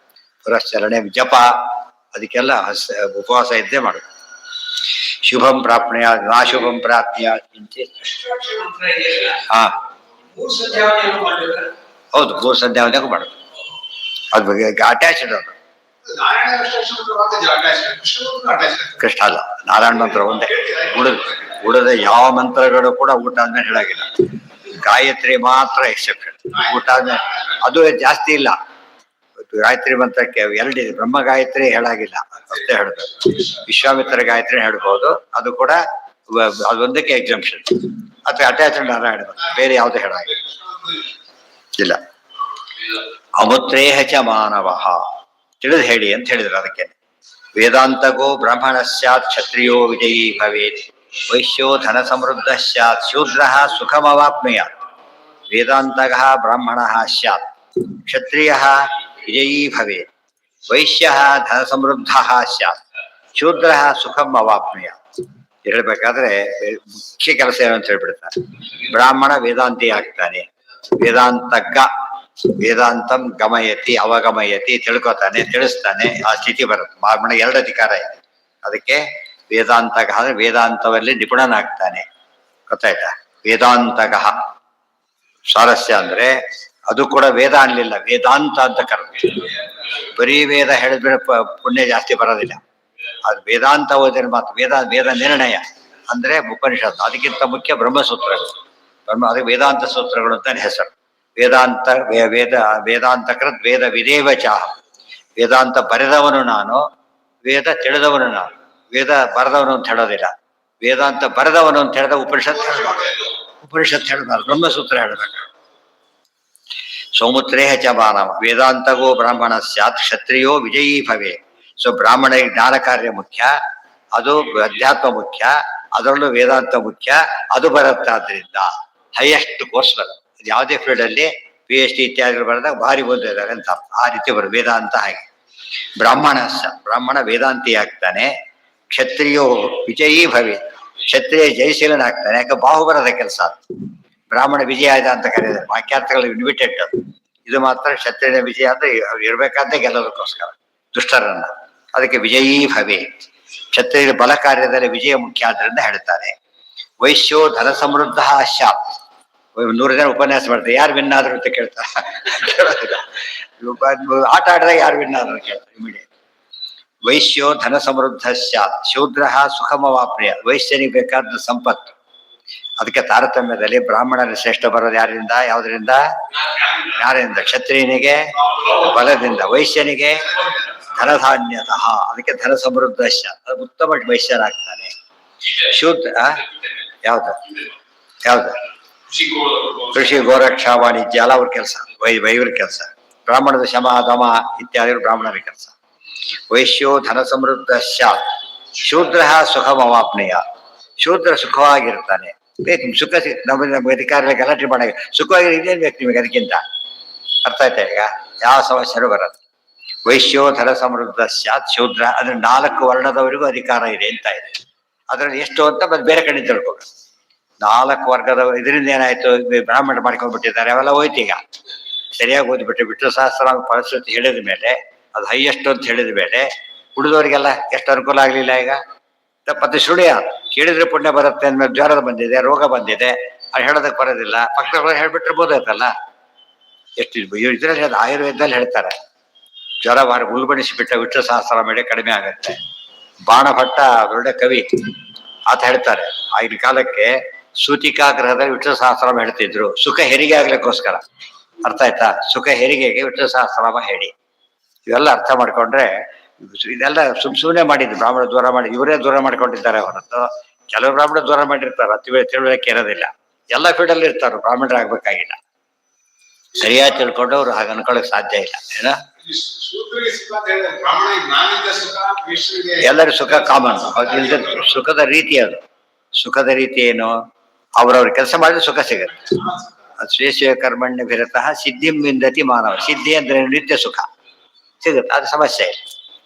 Speaker 1: ಪುರಶ್ಚರಣೆ ಜಪ ಅದಕ್ಕೆಲ್ಲ ಉಪವಾಸ ಇದ್ದೇ ಮಾಡುದು. ಶುಭಂ ಪ್ರಾಪ್ನೆಯ ನಾಶುಭಂ ಪ್ರಾಪ್ತಿಯ ಕಿಂಚಿತ್. ಹಾ ಹೌದು, 3 ಸಂಧ್ಯಾವಂದನೆಗೂ ಮಾಡುದು. ಅದ್ ಬಗ್ಗೆ ಅಟ್ಯಾಚ್ಡ್ ಅದು. ಕೃಷ್ಣ ಅಲ್ಲ, ನಾರಾಯಣ ಮಂತ್ರ ಒಂದೇ. ಉಳಿದ ಯಾವ ಮಂತ್ರಗಳು ಕೂಡ ಊಟ ಆದ್ಮೇಲೆ ಹೇಳಾಗಿಲ್ಲ. ಗಾಯತ್ರಿ ಮಾತ್ರ ಎಕ್ಸೆಪ್ಷನ್. ಊಟ ಆದ್ಮೇಲೆ ಅದು ಜಾಸ್ತಿ ಇಲ್ಲ. ಗಾಯತ್ರಿ ಮಂತ್ರಕ್ಕೆ 2 ಇದೆ. ಬ್ರಹ್ಮ ಗಾಯತ್ರಿ ಹೇಳಾಗಿಲ್ಲ, ಅಷ್ಟೇ ಹೇಳ್ಬೇಕು. ವಿಶ್ವಾಮಿತ್ರ ಗಾಯತ್ರಿ ಹೇಳ್ಬೋದು, ಅದು ಕೂಡ ಅದೊಂದಕ್ಕೆ ಎಕ್ಸಂಪ್ಷನ್. ಅಥವಾ ಅಟ್ಯಾಚ್ಡ್ ನಾರಾಯಣ ಮಂತ್ರ, ಬೇರೆ ಯಾವ್ದು ಹೇಳಾಗಿಲ್ಲ ಇಲ್ಲ. ಅಮೂತ್ರೇಹ ಚ ಮಾನವ ತಿಳಿದು ಹೇಳಿ ಅಂತ ಹೇಳಿದ್ರು. ಅದಕ್ಕೆ ವೇದಾಂತಗೋ ಬ್ರಾಹ್ಮಣ ಸ್ಯಾತ್ ಕ್ಷತ್ರಿಯೋ ವಿಜಯೀ ಭವೇತ್ ವೈಶ್ಯೋ ಧನ ಸಮೃದ್ಧ ಸ್ಯಾತ್ ಶೂದ್ರ ಸುಖಮವಾಪ್ನುಯಾತ್. ವೇದಾಂತಗ ಬ್ರಾಹ್ಮಣ ಸ್ಯಾತ್ ಕ್ಷತ್ರಿಯ ವಿಜಯೀ ಭವೇತ್ ವೈಶ್ಯ ಧನ ಸಮೃದ್ಧ ಸ್ಯಾತ್ ಶೂದ್ರ ಸುಖಂ ಅವಾಪ್ನುಯಾತ್. ಹೇಳ್ಬೇಕಾದ್ರೆ ಮುಖ್ಯ ಕೆಲಸ ಏನು ಅಂತ ಹೇಳ್ಬಿಡ್ತಾರೆ. ಬ್ರಾಹ್ಮಣ ವೇದಾಂತಿ ಆಗ್ತಾನೆ, ವೇದಾಂತಜ್ಞ ವೇದಾಂತಂ ಗಮಯತಿ ಅವಗಮಯತಿ, ತಿಳ್ಕೊತಾನೆ, ತಿಳಿಸ್ತಾನೆ, ಆ ಸ್ಥಿತಿ ಬರುತ್ತೆ. ಬ್ರಾಹ್ಮಣ 2 ಅಧಿಕಾರ ಇದೆ. ಅದಕ್ಕೆ ವೇದಾಂತ ಅಂದ್ರೆ ವೇದಾಂತದಲ್ಲಿ ನಿಪುಣನಾಗ್ತಾನೆ, ಗೊತ್ತಾಯ್ತಾ? ವೇದಾಂತಕಃ ಸ್ವಾರಸ್ಯ ಅಂದ್ರೆ ಅದು ಕೂಡ ವೇದ ಅನ್ಲಿಲ್ಲ, ವೇದಾಂತ ಅಂತ ಕರೆದು. ಬರೀ ವೇದ ಹೇಳಿದ್ರೆ ಪುಣ್ಯ ಜಾಸ್ತಿ ಬರೋದಿಲ್ಲ. ಅದು ವೇದಾಂತ ಓದಿದ್ರೆ ಮಾತ್ರ ವೇದ ನಿರ್ಣಯ ಅಂದ್ರೆ ಉಪನಿಷತ್ತು. ಅದಕ್ಕಿಂತ ಮುಖ್ಯ ಬ್ರಹ್ಮಸೂತ್ರಗಳು. ಅದಕ್ಕೆ ವೇದಾಂತ ಸೂತ್ರಗಳು ಅಂತ ಹೆಸರು. ವೇದಾಂತ ವೇದಾಂತಕೃತ್ ವೇದ ವಿದೇವಚ. ವೇದಾಂತ ಬರೆದವನು ನಾನು, ವೇದ ತಿಳಿದವನು ನಾನು. ವೇದ ಬರೆದವನು ಅಂತ ಹೇಳೋದಿಲ್ಲ. ವೇದಾಂತ ಬರೆದವನು ಅಂತ ಹೇಳಿದ ಉಪನಿಷತ್ ಹೇಳಬಾರ್ದು, ಬ್ರಹ್ಮಸೂತ್ರ ಹೇಳಬೇಕು. ಸೌಮುತ್ರೇ ಚ ಮಾನವ ವೇದಾಂತಗೋ ಬ್ರಾಹ್ಮಣ ಸ್ಯಾತ್ ಕ್ಷತ್ರಿಯೋ ವಿಜಯೀ ಭವೆ. ಸೊ ಬ್ರಾಹ್ಮಣರಿಗೆ ಜ್ಞಾನ ಕಾರ್ಯ ಮುಖ್ಯ, ಅದು ಅಧ್ಯಾತ್ಮ ಮುಖ್ಯ, ಅದರಲ್ಲೂ ವೇದಾಂತ ಮುಖ್ಯ. ಅದು ಬರುತ್ತೆ. ಆದ್ರಿಂದ ಹೈಯೆಸ್ಟ್ ಕೋರ್ಸ್ ಬರುತ್ತೆ. ಯಾವುದೇ ಫೀಲ್ಡ್ ಅಲ್ಲಿ PhD ಇತ್ಯಾದಿಗಳು ಬರೆದಾಗ ಭಾರಿ ಓದಿದ್ದಾರೆ ಅಂತ ಆ ರೀತಿ ಬರುತ್ತೆ ವೇದಾಂತ. ಹಾಗೆ ಬ್ರಾಹ್ಮಣ ವೇದಾಂತಿ ಆಗ್ತಾನೆ. ಕ್ಷತ್ರಿಯೋ ವಿಜಯೀ ಭವೆ, ಕ್ಷತ್ರಿಯ ಜಯಶೀಲನಾಗ್ತಾನೆ. ಯಾಕೆ ಬಾಹುಬಲದ ಕೆಲಸ. ಬ್ರಾಹ್ಮಣ ವಿಜಯ ಆಯ್ದ ಅಂತ ಕರೆಯೋದು ವಾಕ್ಯಾರ್ಥಗಳು ಇನ್ವಿಟೆಡ್. ಇದು ಮಾತ್ರ ಕ್ಷತ್ರಿಯ ವಿಜಯ ಅಂದ್ರೆ ಇರ್ಬೇಕಾದ್ದೇ ಗೆಲ್ಲೋದಕ್ಕೋಸ್ಕರ ದುಷ್ಟರನ್ನ. ಅದಕ್ಕೆ ವಿಜಯೀ ಭವೆ. ಕ್ಷತ್ರಿಯ ಬಲ ಕಾರ್ಯದಲ್ಲಿ ವಿಜಯ ಮುಖ್ಯ ಆದ್ರಿಂದ ಹೇಳ್ತಾರೆ. ವೈಶ್ಯೋ ಧನ ಸಮೃದ್ಧ ಸ್ಯಾತ್. 100 ಜನ ಉಪನ್ಯಾಸ ಮಾಡ್ತಾರೆ, ಯಾರು ವಿನ್ ಆದ್ರು ಅಂತ ಕೇಳ್ತಾರೆ. ಆಟ ಆಡಿದಾಗ ಯಾರು ವಿನ್ ಆದ್ರು ಕೇಳ್ತಾರೆ ಇಮಿಡಿಯೇಟ್. ವೈಶ್ಯೋ ಧನ ಸಮೃದ್ಧ ಸ್ಯಾತ್ ಶೂದ್ರ ಸುಖಮವಾಪ್ರಿಯ. ವೈಶ್ಯನಿಗೆ ಬೇಕಾದ ಸಂಪತ್ತು. ಅದಕ್ಕೆ ತಾರತಮ್ಯದಲ್ಲಿ ಬ್ರಾಹ್ಮಣನ ಶ್ರೇಷ್ಠ ಬರೋದು ಯಾರಿಂದ? ಯಾವುದರಿಂದ? ಯಾರಿಂದ? ಕ್ಷತ್ರಿಯನಿಗೆ ಬಲದಿಂದ, ವೈಶ್ಯನಿಗೆ ಧನಧಾನ್ಯತಃ. ಅದಕ್ಕೆ ಧನ ಸಮೃದ್ಧ ಸ್ಯಾತ್, ಅದು ಉತ್ತಮ ವೈಶ್ಯನಾಗ್ತಾನೆ. ಶೂದ್ರ ಯಾವ್ದು ಕೃಷಿ ಗೋರಕ್ಷಾ ವಾಣಿಜ್ಯ ಎಲ್ಲ ಅವ್ರ ಕೆಲಸ, ವೈವ್ರ ಕೆಲಸ. ಬ್ರಾಹ್ಮಣದ ಶಮ ದಮ ಇತ್ಯಾದಿ ಬ್ರಾಹ್ಮಣರ ಕೆಲಸ. ವೈಶ್ಯೋ ಧನ ಸಮೃದ್ಧ ಸ್ಯಾತ್ ಶೂದ್ರ ಸುಖಮವಾಪ್ನೆಯ. ಶೂದ್ರ ಸುಖವಾಗಿರ್ತಾನೆ. ಸುಖ ನಮ್ಮ ಅಧಿಕಾರಿಗಳ ಗಲಾಟೆ ಮಾಡ ಸುಖವಾಗಿ ಇದೇನು ಬೇಕು ನಿಮಗೆ? ಅದಕ್ಕಿಂತ ಅರ್ಥ ಆಯ್ತಾ ಈಗ? ಯಾವ ಸಮಸ್ಯೆನೂ ಬರೋದು. ವೈಶ್ಯೋ ಧನ ಸಮೃದ್ಧ ಸ್ಯಾತ್ ಶೂದ್ರ. ಅದ್ರ 4 ವರ್ಣದವರಿಗೂ ಅಧಿಕಾರ ಇದೆ ಅಂತ ಇದೆ. ಅದ್ರಲ್ಲಿ ಎಷ್ಟು ಅಂತ ಮತ್ತೆ ಬೇರೆ ಕಡೆ ತಿಳ್ಕೊಬೇಕು. 4 ವರ್ಗದ ಇದರಿಂದ ಏನಾಯ್ತು? ಬ್ರಾಹ್ಮಣ ಮಾಡ್ಕೊಂಡ್ಬಿಟ್ಟಿದ್ದಾರೆ, ಅವೆಲ್ಲ ಹೋಯ್ತು. ಈಗ ಸರಿಯಾಗಿ ಓದ್ಬಿಟ್ಟು ವಿಷ್ಣು ಸಹಸ್ರ ಪರಿಸ್ಥಿತಿ ಹೇಳಿದ ಮೇಲೆ, ಅದು ಹೈಯೆಸ್ಟ್ ಅಂತ ಹೇಳಿದ ಮೇಲೆ ಉಳಿದವರಿಗೆಲ್ಲ ಎಷ್ಟು ಅನುಕೂಲ ಆಗ್ಲಿಲ್ಲ. ಈಗ ಮತ್ತೆ ಸುಳಿಯ ಕೇಳಿದ್ರೆ ಪುಣ್ಯ ಬರುತ್ತೆ ಅಂದ್ಮೇಲೆ ಜ್ವರ ಬಂದಿದೆ, ರೋಗ ಬಂದಿದೆ, ಅದು ಹೇಳೋದಕ್ಕೆ ಬರೋದಿಲ್ಲ. ಪಕ್ಕದ ಹೇಳ್ಬಿಟ್ಟಿರ್ಬೋದಾಯ್ತಲ್ಲ. ಎಷ್ಟು ಇದ್ರಲ್ಲಿ ಆಯುರ್ವೇದದಲ್ಲಿ ಹೇಳ್ತಾರೆ, ಜ್ವರ ಉಲ್ಬಣಿಸಿಬಿಟ್ಟ ವಿಷ್ಣು ಸಹಸ್ರ ಮಾಡಿ ಕಡಿಮೆ ಆಗುತ್ತೆ. ಬಾಣಭಟ್ಟ ಒಳ್ಳೆ ಕವಿ, ಆತ ಹೇಳ್ತಾರೆ ಆಗಿನ ಕಾಲಕ್ಕೆ ಸೂತಿಕಾಗ್ರಹದಲ್ಲಿ ವಿಷ್ಣು ಸಹಸ್ರಾಮ ಹೇಳ್ತಿದ್ರು, ಸುಖ ಹೆರಿಗೆ ಆಗ್ಲಿಕ್ಕೋಸ್ಕರ. ಅರ್ಥ ಆಯ್ತಾ? ಸುಖ ಹೆರಿಗೆಗೆ ವಿಷ್ಣು ಸಹಸ್ರಾಮ ಹೇಳಿ. ಇವೆಲ್ಲ ಅರ್ಥ ಮಾಡ್ಕೊಂಡ್ರೆ ಇದೆಲ್ಲ ಸುಮ್ಮನೆ ಮಾಡಿದ್ರು. ಬ್ರಾಹ್ಮಣ ದೂರ ಮಾಡಿ ಇವರೇ ದೂರ ಮಾಡ್ಕೊಂಡಿದ್ದಾರೆ ಹೊರತು ಕೆಲವು ಬ್ರಾಹ್ಮಣ ದೂರ ಮಾಡಿರ್ತಾರೆ, ತಿಳುವಳಿಕೆ ಇರೋದಿಲ್ಲ. ಎಲ್ಲ ಫೀಲ್ಡಲ್ಲಿ ಇರ್ತಾರೆ, ಬ್ರಾಹ್ಮಣರಾಗಬೇಕಾಗಿಲ್ಲ. ಸರಿಯಾಗಿ ತಿಳ್ಕೊಂಡು ಅವ್ರು ಹಾಗೆ ಅನ್ಕೊಳಕ್ ಸಾಧ್ಯ ಇಲ್ಲ. ಏನ ಎಲ್ಲರ ಸುಖ ಕಾಮನ್. ಇಲ್ದ ಸುಖದ ರೀತಿ ಅದು. ಸುಖದ ರೀತಿ ಏನು? ಅವ್ರವ್ರ ಕೆಲಸ ಮಾಡಿದ್ರೆ ಸುಖ ಸಿಗುತ್ತೆ. ಶ್ರೇಷ್ಠ ಕರ್ಮಣ್ಯ ವಿರತಃ ಸಿದ್ಧಿಂ ವಿಂದತಿ ಮಾನವ. ಸಿದ್ಧಿ ಅಂದ್ರೆ ನಿತ್ಯ ಸುಖ ಸಿಗುತ್ತೆ, ಅದು ಸಮಸ್ಯೆ ಇಲ್ಲ.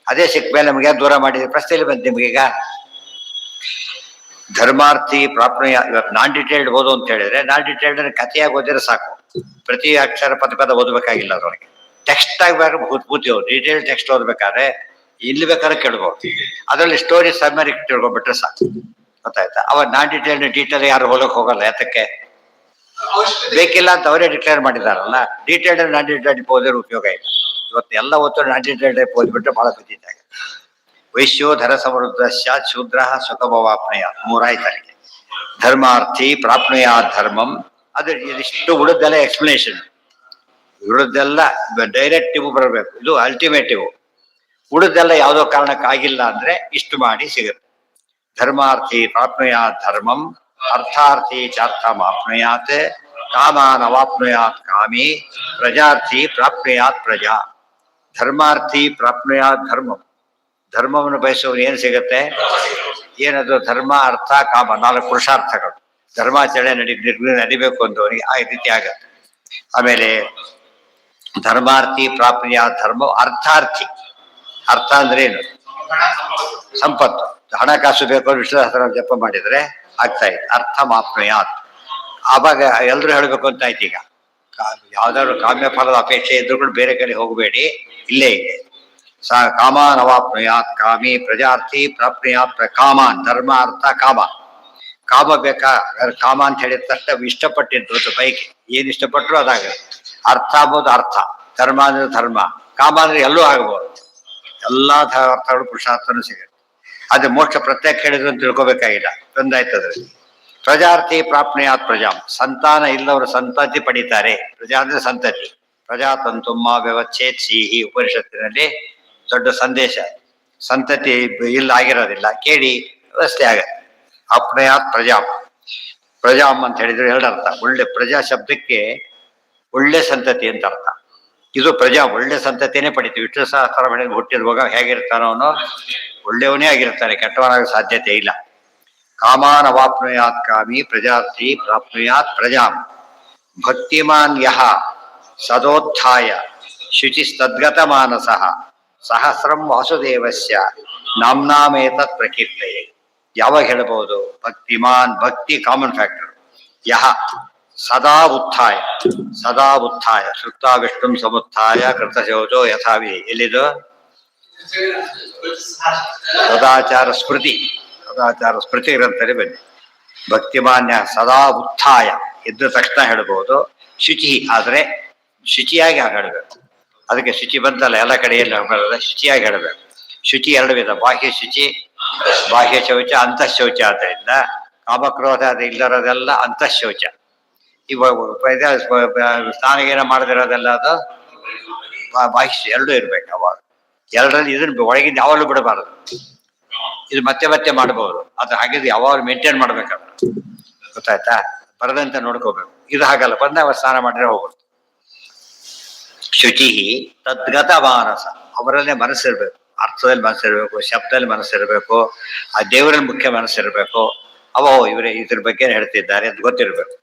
Speaker 1: ಅದೇ ಸಿಕ್ಕ ಮೇಲೆ ನಮಗೆ ದೂರ ಮಾಡಿದ್ರೆ ಪ್ರಶ್ನೆಯಲ್ಲಿ ಬಂತು ನಿಮ್ಗೀಗ. ಧರ್ಮಾರ್ಥಿ ಪ್ರಾಪ್ನಯ. ಇವತ್ತು ನಾನ್ ಡಿಟೇಲ್ಡ್ ಓದು ಅಂತ ಹೇಳಿದ್ರೆ ನಾನ್ ಡಿಟೇಲ್ಡ್ ಕಥೆಯಾಗಿ ಓದಿದ್ರೆ ಸಾಕು. ಪ್ರತಿ ಅಕ್ಷರ ಪದ ಓದಬೇಕಾಗಿಲ್ಲ. ಅದ್ರೊಳಗೆ ಟೆಕ್ಸ್ಟ್ ಆಗಿ ಪೂರ್ತಿ ಓದು. ಡೀಟೇಲ್ ಟೆಕ್ಸ್ಟ್ ಓದ್ಬೇಕಾದ್ರೆ ಇಲ್ಲಿ ಬೇಕಾದ್ರೆ ಕೇಳ್ಬೋದು. ಅದರಲ್ಲಿ ಸ್ಟೋರಿ ಸಮ್ಮರಿ ತಿಳ್ಕೊಂಡ್ಬಿಟ್ರೆ ಸಾಕು. ಗೊತ್ತಾಯ್ತಾ? ಅವ ನಾನ್ ಡೀಟೇಲ್ ಯಾರು ಹೋಗಲ್ಲ. ಯಾತಕ್ಕೆ? ಬೇಕಿಲ್ಲ ಅಂತ ಅವರೇ ಡಿಕ್ಲೇರ್ ಮಾಡಿದಾರಲ್ಲ. ಡೀಟೇಲ್ಡ್ ನಾನ್ ಡೀಟೇಲ್ಡ್ ಓದಿರೋ ಉಪಯೋಗ ಇಲ್ಲ. ಇವತ್ತು ಎಲ್ಲ ಓದ್ತು ನಾನ್ ಡೀಟೇಲ್ಡ್ ಓದ್ಬಿಟ್ರೆ ಬಹಳ ಬಿದ್ದಿದ್ದಾಗ. ವೈಶ್ಯೋ ಧನ ಸಮೃದ್ಧ ಸ್ಯಾತ್ ಶೂದ್ರ ಸುಖಮವಾಪ್ನಯ. 3 ಆಯ್ತಲ್ಲಿಗೆ. ಧರ್ಮಾರ್ಥಿ ಪ್ರಾಪ್ನಯ ಧರ್ಮಂ. ಅದು ಇದಿಷ್ಟು ಉಳಿದೆಲ್ಲ ಎಕ್ಸ್ಪ್ಲನೇಷನ್. ಉಳಿದೆಲ್ಲ ಡೈರೆಕ್ಟಿವ್ ಬರಬೇಕು, ಇದು ಅಲ್ಟಿಮೇಟಿವ್. ಉಳಿದೆಲ್ಲ ಯಾವುದೋ ಕಾರಣಕ್ಕಾಗಿಲ್ಲ ಅಂದ್ರೆ ಇಷ್ಟು ಮಾಡಿ ಸಿಗುತ್ತೆ. ಧರ್ಮಾರ್ಥಿ ಪ್ರಾಪ್ನುಯಾತ್ ಧರ್ಮಂ, ಅರ್ಥಾರ್ಥಿ ಚಾರ್ಥಮಾಪ್ನುಯಾತ್, ಕಾಮಾನ್ ಅವಾಪ್ನುಯಾತ್ ಕಾಮಿ, ಪ್ರಜಾರ್ಥಿ ಪ್ರಾಪ್ನುಯಾತ್ ಪ್ರಜಾ. ಧರ್ಮಾರ್ಥಿ ಪ್ರಾಪ್ನುಯಾತ್ ಧರ್ಮಂ. ಧರ್ಮವನ್ನು ಬಯಸುವವನು ಏನು ಸಿಗುತ್ತೆ? ಏನದು? ಧರ್ಮ, ಅರ್ಥ, ಕಾಮ, 4 ಪುರುಷಾರ್ಥಗಳು. ಧರ್ಮಾಚರಣೆ ನಡಿಬೇಕು ಅಂದವನಿಗೆ ಆ ರೀತಿ ಆಗತ್ತೆ. ಆಮೇಲೆ ಧರ್ಮಾರ್ಥಿ ಪ್ರಾಪ್ನುಯಾತ್ ಧರ್ಮ. ಅರ್ಥಾರ್ಥಿ. ಅರ್ಥ ಅಂದ್ರೆ ಏನು? ಸಂಪತ್ತು, ಹಣಕಾಸು ಬೇಕು. ವಿಷ್ಣು ಸಹಸ್ರನಾಮ ಜಪ ಮಾಡಿದ್ರೆ ಆಗ್ತಾ ಇದೆ. ಅರ್ಥ ಮಾಪ್ನುಯಾತ್. ಆವಾಗ ಎಲ್ರು ಹೇಳ್ಬೇಕು ಅಂತ ಆಯ್ತು. ಈಗ ಯಾವ್ದಾದ್ರು ಕಾಮ್ಯ ಫಲದ ಅಪೇಕ್ಷೆ ಇದ್ರು ಕೂಡ ಬೇರೆ ಕಡೆ ಹೋಗಬೇಡಿ, ಇಲ್ಲೇ ಇದೆ. ಕಾಮಾನ್ ಅವಾಪ್ನುಯಾತ್ ಕಾಮಿ, ಪ್ರಜಾರ್ಥಿ ಪ್ರಾಪ್ನುಯಾತ್ ಕಾಮಾನ್. ಧರ್ಮ, ಅರ್ಥ, ಕಾಮ. ಕಾಮ ಬೇಕಾ? ಕಾಮ ಅಂತ ಹೇಳಿದ ತಕ್ಷಣ ಇಷ್ಟಪಟ್ಟಿದ್ದು ಅದು ಬೈಕ್ ಏನ್ ಇಷ್ಟಪಟ್ಟರು ಅದಾಗುತ್ತೆ. ಅರ್ಥ ಅಂಬೋದು ಅರ್ಥ, ಧರ್ಮ ಅಂದ್ರೆ ಧರ್ಮ, ಕಾಮ ಅಂದ್ರೆ ಎಲ್ಲೂ ಆಗ್ಬೋದು. ಎಲ್ಲಾ ಅರ್ಥಗಳು ಪುರುಷಾರ್ಥನೂ ಸಿಗುತ್ತೆ. ಅದೇ ಮೋಕ್ಷ ಪ್ರತ್ಯೇಕ ಹೇಳಿದ್ರು ಅಂತ ತಿಳ್ಕೊಬೇಕಾಗಿಲ್ಲ, ಒಂದಾಯ್ತದ್ರಲ್ಲಿ. ಪ್ರಜಾರ್ಥಿ ಪ್ರಾಪ್ನುಯಾತ್ ಪ್ರಜಾಂ, ಸಂತಾನ ಇಲ್ಲವರು ಸಂತತಿ ಪಡಿತಾರೆ. ಪ್ರಜಾ ಅಂದ್ರೆ ಸಂತತಿ. ಪ್ರಜಾತಂತುಮ್ಮ ವ್ಯವಚ್ಛೇತ್ ಸಿಹಿ ಉಪನಿಷತ್ತಿನಲ್ಲಿ ದೊಡ್ಡ ಸಂದೇಶ. ಸಂತತಿ ಇಲ್ಲ ಆಗಿರೋದಿಲ್ಲ, ಕೇಳಿ ವ್ಯವಸ್ಥೆ ಆಗತ್ತೆ. ಅಪ್ನಯಾತ್ ಪ್ರಜಾಂ, ಪ್ರಜಾಂ ಅಂತ ಹೇಳಿದ್ರೆ ಎರಡರ್ಥ. ಒಳ್ಳೆ ಪ್ರಜಾ ಶಬ್ದಕ್ಕೆ ಒಳ್ಳೆ ಸಂತತಿ ಅಂತ ಅರ್ಥ. ಇದು ಪ್ರಜಾ ಒಳ್ಳೆ ಸಂತತಿನೇ ಪಡಿತೀವಿ. ವಿಷ್ಣು ಸಹಸ್ರ ಮನೆಗೆ ಹುಟ್ಟಿರುವಾಗ ಹೇಗಿರ್ತಾನೋ ಅವನು ಒಳ್ಳೆಯವನೇ ಆಗಿರ್ತಾನೆ, ಕೆಟ್ಟವನಾಗ ಸಾಧ್ಯತೆ ಇಲ್ಲ. ಕಾಮಾನ ವಾಪ್ನುಯಾತ್ ಕಾಮಿ ಪ್ರಜಾರ್ಥಿ ಪ್ರಾಪ್ನುಯಾತ್ ಪ್ರಜಾಂ ಭಕ್ತಿಮಾನ್ ಯಹ ಸದೋತ್ಥಾಯ ಶುಚಿಸ್ತದ್ಗತ ಮಾನಸಃ ಸಹಸ್ರಂ ವಾಸುದೇವಸ್ಯ ನಾಮ್ನಾಮೇತತ್ ಪ್ರಕೀರ್ತಯೇ. ಯಾವಾಗ ಹೇಳಬಹುದು? ಭಕ್ತಿಮಾನ್, ಭಕ್ತಿ ಕಾಮನ್ ಫ್ಯಾಕ್ಟರ್. ಯಹ ಸದಾ ಉತ್ಥಾಯ, ಸದಾ ಉತ್ಥಾಯ ಶುಕ್ತಾ ವಿಷ್ಣು ಸಮುತ್ಥಾಯ ಕೃತಶೌಚೋ ಯಥಾವಿ. ಎಲ್ಲಿದು? ಸದಾಚಾರ ಸ್ಮೃತಿ, ಸದಾಚಾರ ಸ್ಮೃತಿ ಗ್ರಂಥದಲ್ಲಿ ಬನ್ನಿ. ಭಕ್ತಿಮಾನ್ಯ ಸದಾ ಉತ್ಥಾಯ ಎದ್ದ ತಕ್ಷಣ ಹೇಳ್ಬೋದು. ಶುಚಿ ಆದ್ರೆ ಶುಚಿಯಾಗಿ ಹೇಳಬೇಕು. ಅದಕ್ಕೆ ಶುಚಿ ಬಂತಲ್ಲ ಎಲ್ಲ ಕಡೆಯಲ್ಲಿ ಬರೋದ, ಶುಚಿಯಾಗಿ ಹೇಳಬೇಕು. ಶುಚಿ ಎರಡು ವಿಧ, ಬಾಹ್ಯ ಶುಚಿ, ಬಾಹ್ಯ ಶೌಚ, ಅಂತಃಶೌಚ. ಆದ್ದರಿಂದ ಕಾಮಕ್ರೋಧ ಅದು ಇಲ್ಲರೋದೆಲ್ಲ ಅಂತಃಶೌಚ. ಇವಾಗ ಸ್ನಾನಗೇನ ಮಾಡದಿರೋದೆಲ್ಲ ಅದು ಬಾಹ್ಯ. ಎರಡೂ ಇರ್ಬೇಕು ಅವಾಗ. ಎರಡರಲ್ಲಿ ಇದನ್ನ ಒಳಗಿಂದ ಯಾವಾಗಲೂ ಬಿಡಬಾರದು. ಇದು ಮತ್ತೆ ಮತ್ತೆ ಮಾಡಬಹುದು, ಅದು ಹಾಗಿದ್ರೆ ಯಾವಾಗಲೂ ಮೇಂಟೈನ್ ಮಾಡ್ಬೇಕಾದ್ರೆ. ಗೊತ್ತಾಯ್ತಾ? ಬರದಂತೆ ನೋಡ್ಕೋಬೇಕು. ಇದು ಹಾಗಲ್ಲ, ಬಂದಾಗ ಸ್ನಾನ ಮಾಡಿದ್ರೆ ಹೋಗ್ಬೋದು. ಶುಚಿ ತದ್ಗತ ಮಾನಸ, ಅವರಲ್ಲೇ ಮನಸ್ಸಿರ್ಬೇಕು. ಅರ್ಥದಲ್ಲಿ ಮನಸ್ಸಿರ್ಬೇಕು, ಶಬ್ದದಲ್ಲಿ ಮನಸ್ಸಿರ್ಬೇಕು, ಆ ದೇವರಲ್ಲಿ ಮುಖ್ಯ ಮನಸ್ಸಿರ್ಬೇಕು. ಇವರೇ ಇದ್ರ ಬಗ್ಗೆ ಹೇಳ್ತಿದ್ದಾರೆ ಅಂತ ಗೊತ್ತಿರ್ಬೇಕು.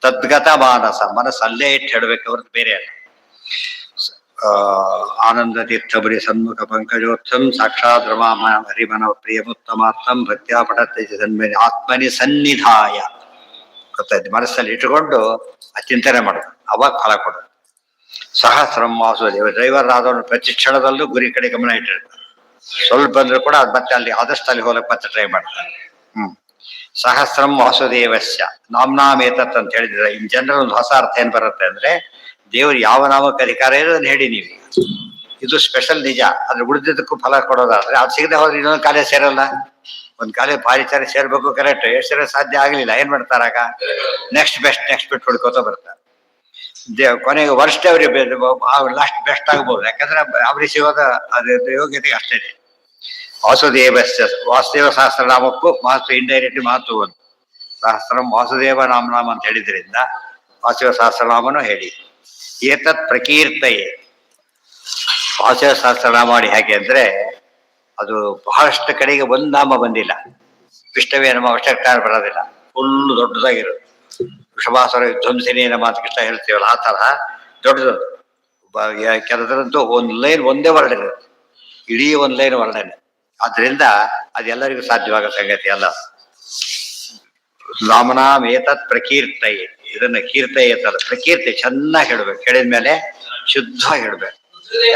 Speaker 1: ತದ್ಗತ ಮಾನಸ, ಮನಸ್ಸಲ್ಲೇ ಇಟ್ಟು ಹೇಳ್ಬೇಕು, ಅವ್ರದ್ದು ಬೇರೆ ಅಲ್ಲ. ಆನಂದ ತೀರ್ಥಬರಿ ಸನ್ಮುಖ ಪಂಕಜೋತ್ಸಂ ಸಾಕ್ಷಾತ್ ರಮಾಮ ಹರಿಮನ ಪ್ರಿಯಮುತ್ತಮಾರ್ಥಂ ಭಕ್ತ್ಯಾ ಪಠತೆ ಜನ್ಮನಿ ಆತ್ಮನಿ ಸನ್ನಿಧಾಯ. ಗೊತ್ತಾಯ್ತು? ಮನಸ್ಸಲ್ಲಿ ಇಟ್ಟುಕೊಂಡು ಆ ಚಿಂತನೆ ಮಾಡೋದು, ಅವಾಗ ಫಲ ಕೊಡೋದು. ಸಹಸ್ರಂ ವಾಸುದೇವ, ಡ್ರೈವರ್ ಆದವನು ಪ್ರತಿ ಕ್ಷಣದಲ್ಲೂ ಗುರಿ ಕಡೆ ಗಮನ ಇಟ್ಟಿರ್ತಾನೆ. ಸ್ವಲ್ಪ ಬಂದ್ರು ಕೂಡ ಅದು ಮತ್ತೆ ಅಲ್ಲಿ ಆದಷ್ಟು ಅಲ್ಲಿ ಹೋಗಕ್ಕೆ ಮತ್ತೆ ಟ್ರೈ ಮಾಡ್ತಾನೆ. ಸಹಸ್ರಂ ವಾಸುದೇವಸ್ಯ ನಾಮ್ನಾಮೇತತ್ ಅಂತ ಹೇಳಿದ್ರೆ ಇನ್ ಜನರಲ್ ಒಂದು ಹೊಸ ಅರ್ಥ ಏನ್ ಬರುತ್ತೆ ಅಂದ್ರೆ, ದೇವರು ಯಾವ ನಾಮಕ್ಕೆ ಅಧಿಕಾರ ಇದೆ ಅದನ್ನ ಹೇಳಿ ನೀವು. ಇದು ಸ್ಪೆಷಲ್ ನಿಜ. ಅದ್ರ ಉಳಿದಿದ್ದಕ್ಕೂ ಫಲ ಕೊಡೋದಾದ್ರೆ ಅದು ಸಿಗದೆ ಹೋದ್ರೆ ಇನ್ನೊಂದು ಕಾಲೇಜ್ ಸೇರಲ್ಲ. ಒಂದ್ ಕಾಲೇಜ್ ಪಾರಿಚಾರ ಸೇರ್ಬೇಕು, ಕರೆಕ್ಟ್, ಎಷ್ಟು ಸಾಧ್ಯ ಆಗ್ಲಿಲ್ಲ, ಏನ್ ಮಾಡ್ತಾರಾಗ? ನೆಕ್ಸ್ಟ್ ಬೆಸ್ಟ್ ಬಿಟ್ಟು ಹುಡ್ಕೋತ ಬರ್ತಾರೆ. ಕೊನೆಗೆ ವರ್ಷ ಅವ್ರಿಗೆ ಲಾಸ್ಟ್ ಬೆಸ್ಟ್ ಆಗ್ಬೋದು. ಯಾಕಂದ್ರೆ ಅವ್ರಿಗೆ ಸಿಗೋದ ಅದ್ರ ಯೋಗ್ಯತೆಗೆ ಅಷ್ಟೇ ಇದೆ. ವಾಸುದೇವಸ್ಯ, ವಾಸುದೇವ ಸಹಸ್ರನಾಮಕ್ಕೂ ಮಹತ್ವ ಇಂಡೈರೆಕ್ಟ್ಲಿ ಮಹತ್ವ ಒಂದು. ಸಹಸ್ರಂ ವಾಸುದೇವ ನಾಮ ಅಂತ ಹೇಳಿದ್ರಿಂದ ವಾಸುದೇವ ಸಹಸ್ರನಾಮನೂ ಹೇಳಿ. ಏತತ್ ಪ್ರಕೀರ್ತಯೇ, ವಾಸುದೇವ ಸಹಸ್ರನಾಮ ಮಾಡಿ ಹೇಗೆ ಅಂದ್ರೆ ಅದು ಬಹಳಷ್ಟು ಕಡೆಗೆ ಒಂದ್ ನಾಮ ಬಂದಿಲ್ಲ. ವಿಷ್ಣುವೇ ನಮ ಅವಶ್ಯಕ ಬರೋದಿಲ್ಲ, ಫುಲ್ ದೊಡ್ಡದಾಗಿರೋದು. ವೃಷಭಾಸುರ ಧ್ವಂಸಿನಿ ನಮ್ಮ ಅಂತ ಕೃಷ್ಣ ಹೇಳ್ತೀವಲ್ಲ, ಆ ತರ ದೊಡ್ಡದು. ಕೆಲದ್ರಂತೂ ಒಂದ್ ಲೈನ್ ಒಂದೇ ವರ್ಣನೆ, ಇಡೀ ಒಂದ್ ಲೈನ್ ವರ್ಣನೆ. ಆದ್ರಿಂದ ಅದೆಲ್ಲರಿಗೂ ಸಾಧ್ಯವಾಗೋ ಸಂಗತಿ ಅಲ್ಲ. ರಾಮನಾಮ ಏತತ್ ಪ್ರಕೀರ್ತಯೇ, ಇದನ್ನ ಕೀರ್ತಯೇತಲ್ಲ, ಪ್ರಕೀರ್ತಿ ಚೆನ್ನಾಗಿ ಹೇಳ್ಬೇಕು. ಹೇಳಿದ್ಮೇಲೆ ಶುದ್ಧವಾಗಿ ಹೇಳ್ಬೇಕು.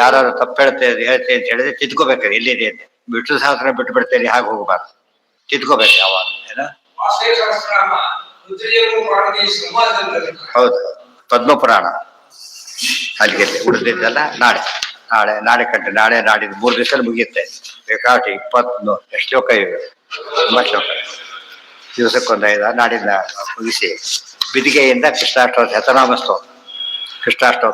Speaker 1: ಯಾರು ತಪ್ಪು ಹೇಳ್ತೇವೆ ಅಂತ ಹೇಳಿದ್ರೆ ತಿದ್ಕೋಬೇಕು, ಎಲ್ಲಿದೆ ಅಂತ. ಬಿಟ್ಟು ಸಹಸ್ರ ಬಿಟ್ಟು ಬಿಡ್ತೇನೆ, ಹಾಗೆ ಹೋಗಬಾರ್ದು, ತಿದ್ಕೋಬೇಕು ಯಾವಾಗ. ಏನ ಹೌದು, ಪದ್ಮಪುರಾಣ ಅಲ್ಲಿಗೆ ಉಳಿದಿದ್ದೆಲ್ಲ ನಾಳೆ ಕಂಡ್ರೆ ನಾಳೆ ನಾಡಿದ್ದು 3 ದಿವಸದಲ್ಲಿ ಮುಗಿಯುತ್ತೆ. ಬೇಕಾಟಿ 20 ಎಷ್ಟು ಶ್ಲೋಕ ಇವೆ, ತುಂಬಾ ಶ್ಲೋಕ. ದಿವಸಕ್ಕೊಂದು 5 ನಾಡಿನ ಮುಗಿಸಿ ಬಿದಿಗೆಯಿಂದ ಕೃಷ್ಣಾಷ್ಟೋತ್ತರ, ಶತನಾಮ ಸ್ತೋತ್ರ, ಕೃಷ್ಣಾಷ್ಟೋತ್ತರ